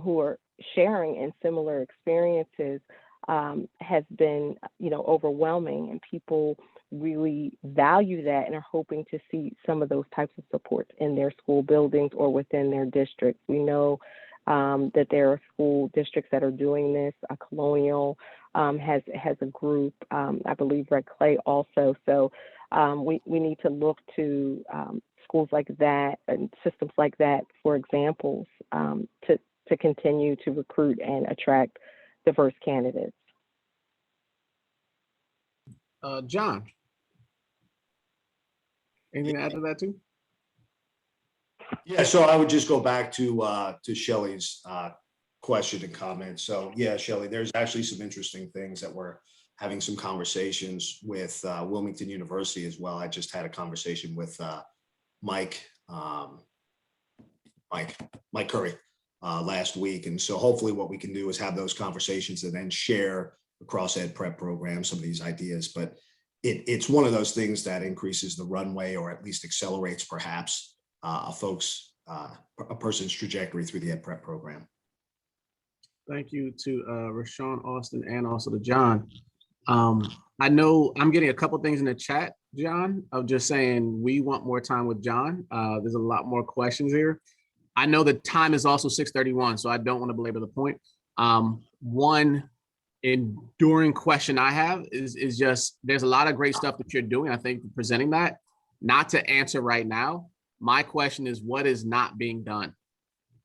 who are sharing in similar experiences has been, overwhelming, and people really value that and are hoping to see some of those types of supports in their school buildings or within their districts. We know that there are school districts that are doing this. Colonial has a group, I believe Red Clay also. So we need to look to schools like that and systems like that for examples to continue to recruit and attract diverse candidates. John, anything to add to that too? Yeah, so I would just go back to Shelley's question and comment. So yeah, Shelley, there's actually some interesting things that we're having some conversations with Wilmington University as well. I just had a conversation with Mike Curry last week. And so hopefully what we can do is have those conversations and then share across ed prep programs some of these ideas. But it's one of those things that increases the runway, or at least accelerates perhaps a person's trajectory through the Ed Prep program. Thank you to Rashawn Austin and also to John. I know I'm getting a couple things in the chat, John, of just saying we want more time with John. There's a lot more questions here. I know the time is also 6:31, so I don't want to belabor the point. One enduring question I have is just, there's a lot of great stuff that you're doing. I think presenting that, not to answer right now. My question is, what is not being done?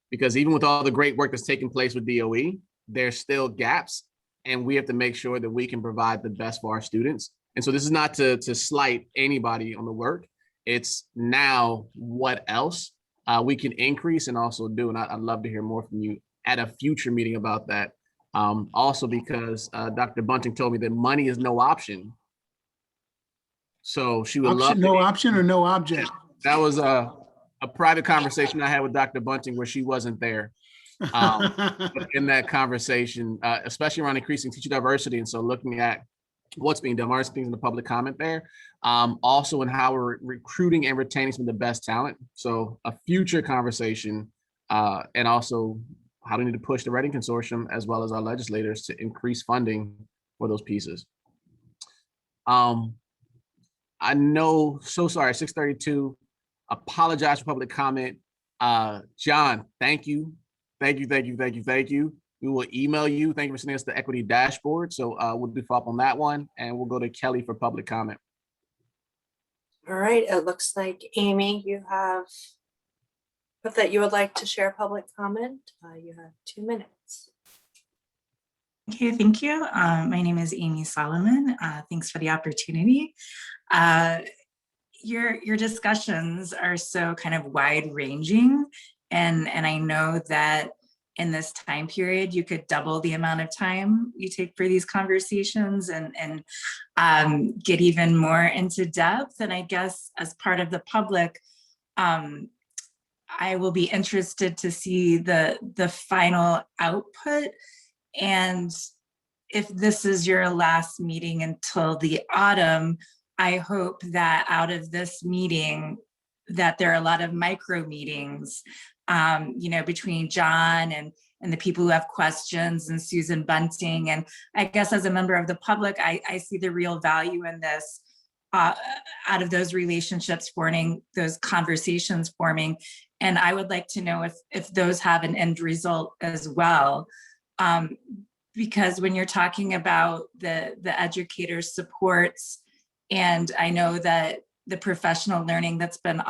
Because even with all the great work that's taking place with DOE, there's still gaps, and we have to make sure that we can provide the best for our students. And so this is not to slight anybody on the work. It's now what else we can increase and also do. And I'd love to hear more from you at a future meeting about that. Also because Dr. Bunting told me that money is no option. So she would love No option or no object? That was a private conversation I had with Dr. Bunting where she wasn't there. But in that conversation, especially around increasing teacher diversity. And so looking at what's being done, are things in the public comment there. Also in how we're recruiting and retaining some of the best talent. So a future conversation, and also how do we need to push the Reading Consortium as well as our legislators to increase funding for those pieces. I know, so sorry, 6:32, apologize for public comment. John, thank you. Thank you. We will email you. Thank you for sending us the equity dashboard. So we'll do follow up on that one, and we'll go to Kelly for public comment. All right, it looks like Amy, you have put that you would like to share public comment. You have 2 minutes. Okay, thank you. My name is Amy Solomon. Thanks for the opportunity. Your discussions are so kind of wide ranging, and I know that in this time period, you could double the amount of time you take for these conversations and get even more into depth. And I guess as part of the public, I will be interested to see the final output. And if this is your last meeting until the autumn, I hope that out of this meeting, that there are a lot of micro meetings, between John and the people who have questions and Susan Bunting. And I guess as a member of the public, I see the real value in this, out of those relationships forming, those conversations forming. And I would like to know if those have an end result as well. Because when you're talking about the educator supports, and I know that the professional learning that's been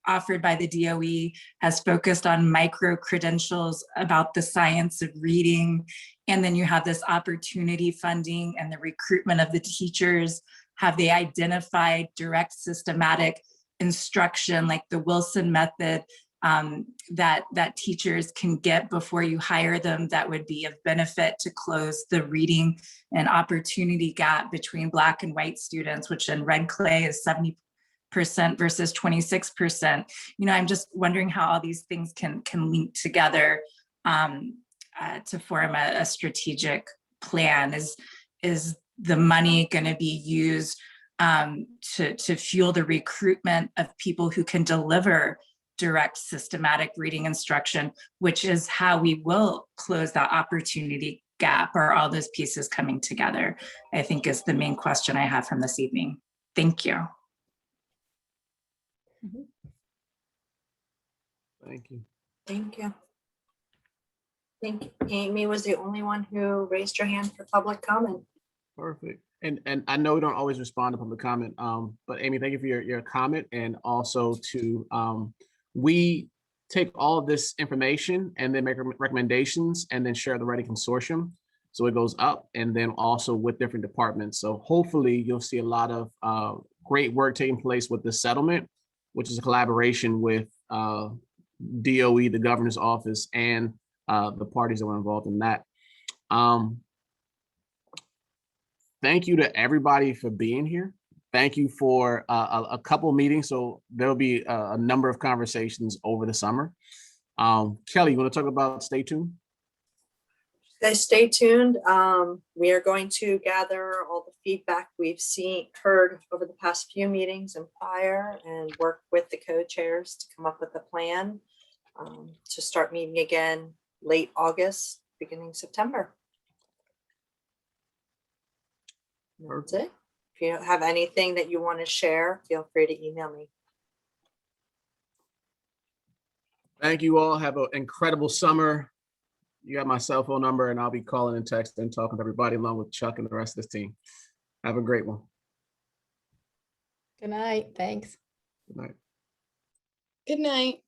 offered by the DOE has focused on micro credentials about the science of reading. And then you have this opportunity funding and the recruitment of the teachers. Have they identified direct systematic instruction like the Wilson method that teachers can get before you hire them that would be of benefit to close the reading and opportunity gap between Black and white students, which in Red Clay is 70% versus 26%. I'm just wondering how all these things can link together to form a strategic plan. Is the money going to be used to fuel the recruitment of people who can deliver direct systematic reading instruction, which is how we will close that opportunity gap, or all those pieces coming together, I think is the main question I have from this evening. Thank you. Thank you. Thank you. I think Amy was the only one who raised her hand for public comment. Perfect. And I know we don't always respond to public comment, but Amy, thank you for your comment. And also to, we take all of this information and then make recommendations and then share the Reading Consortium. So it goes up and then also with different departments. So hopefully you'll see a lot of great work taking place with the settlement, which is a collaboration with DOE, the governor's office, and the parties that were involved in that. Thank you to everybody for being here. Thank you for a couple meetings. So there'll be a number of conversations over the summer. Kelly, you want to talk about stay tuned? Guys, stay tuned. We are going to gather all the feedback we've heard over the past few meetings and prior, and work with the co-chairs to come up with a plan to start meeting again late August, beginning September. That's it. If you have anything that you want to share, feel free to email me. Thank you all. Have an incredible summer. You got my cell phone number, and I'll be calling and texting and talking to everybody along with Chuck and the rest of this team. Have a great one. Good night. Thanks. Good night. Good night.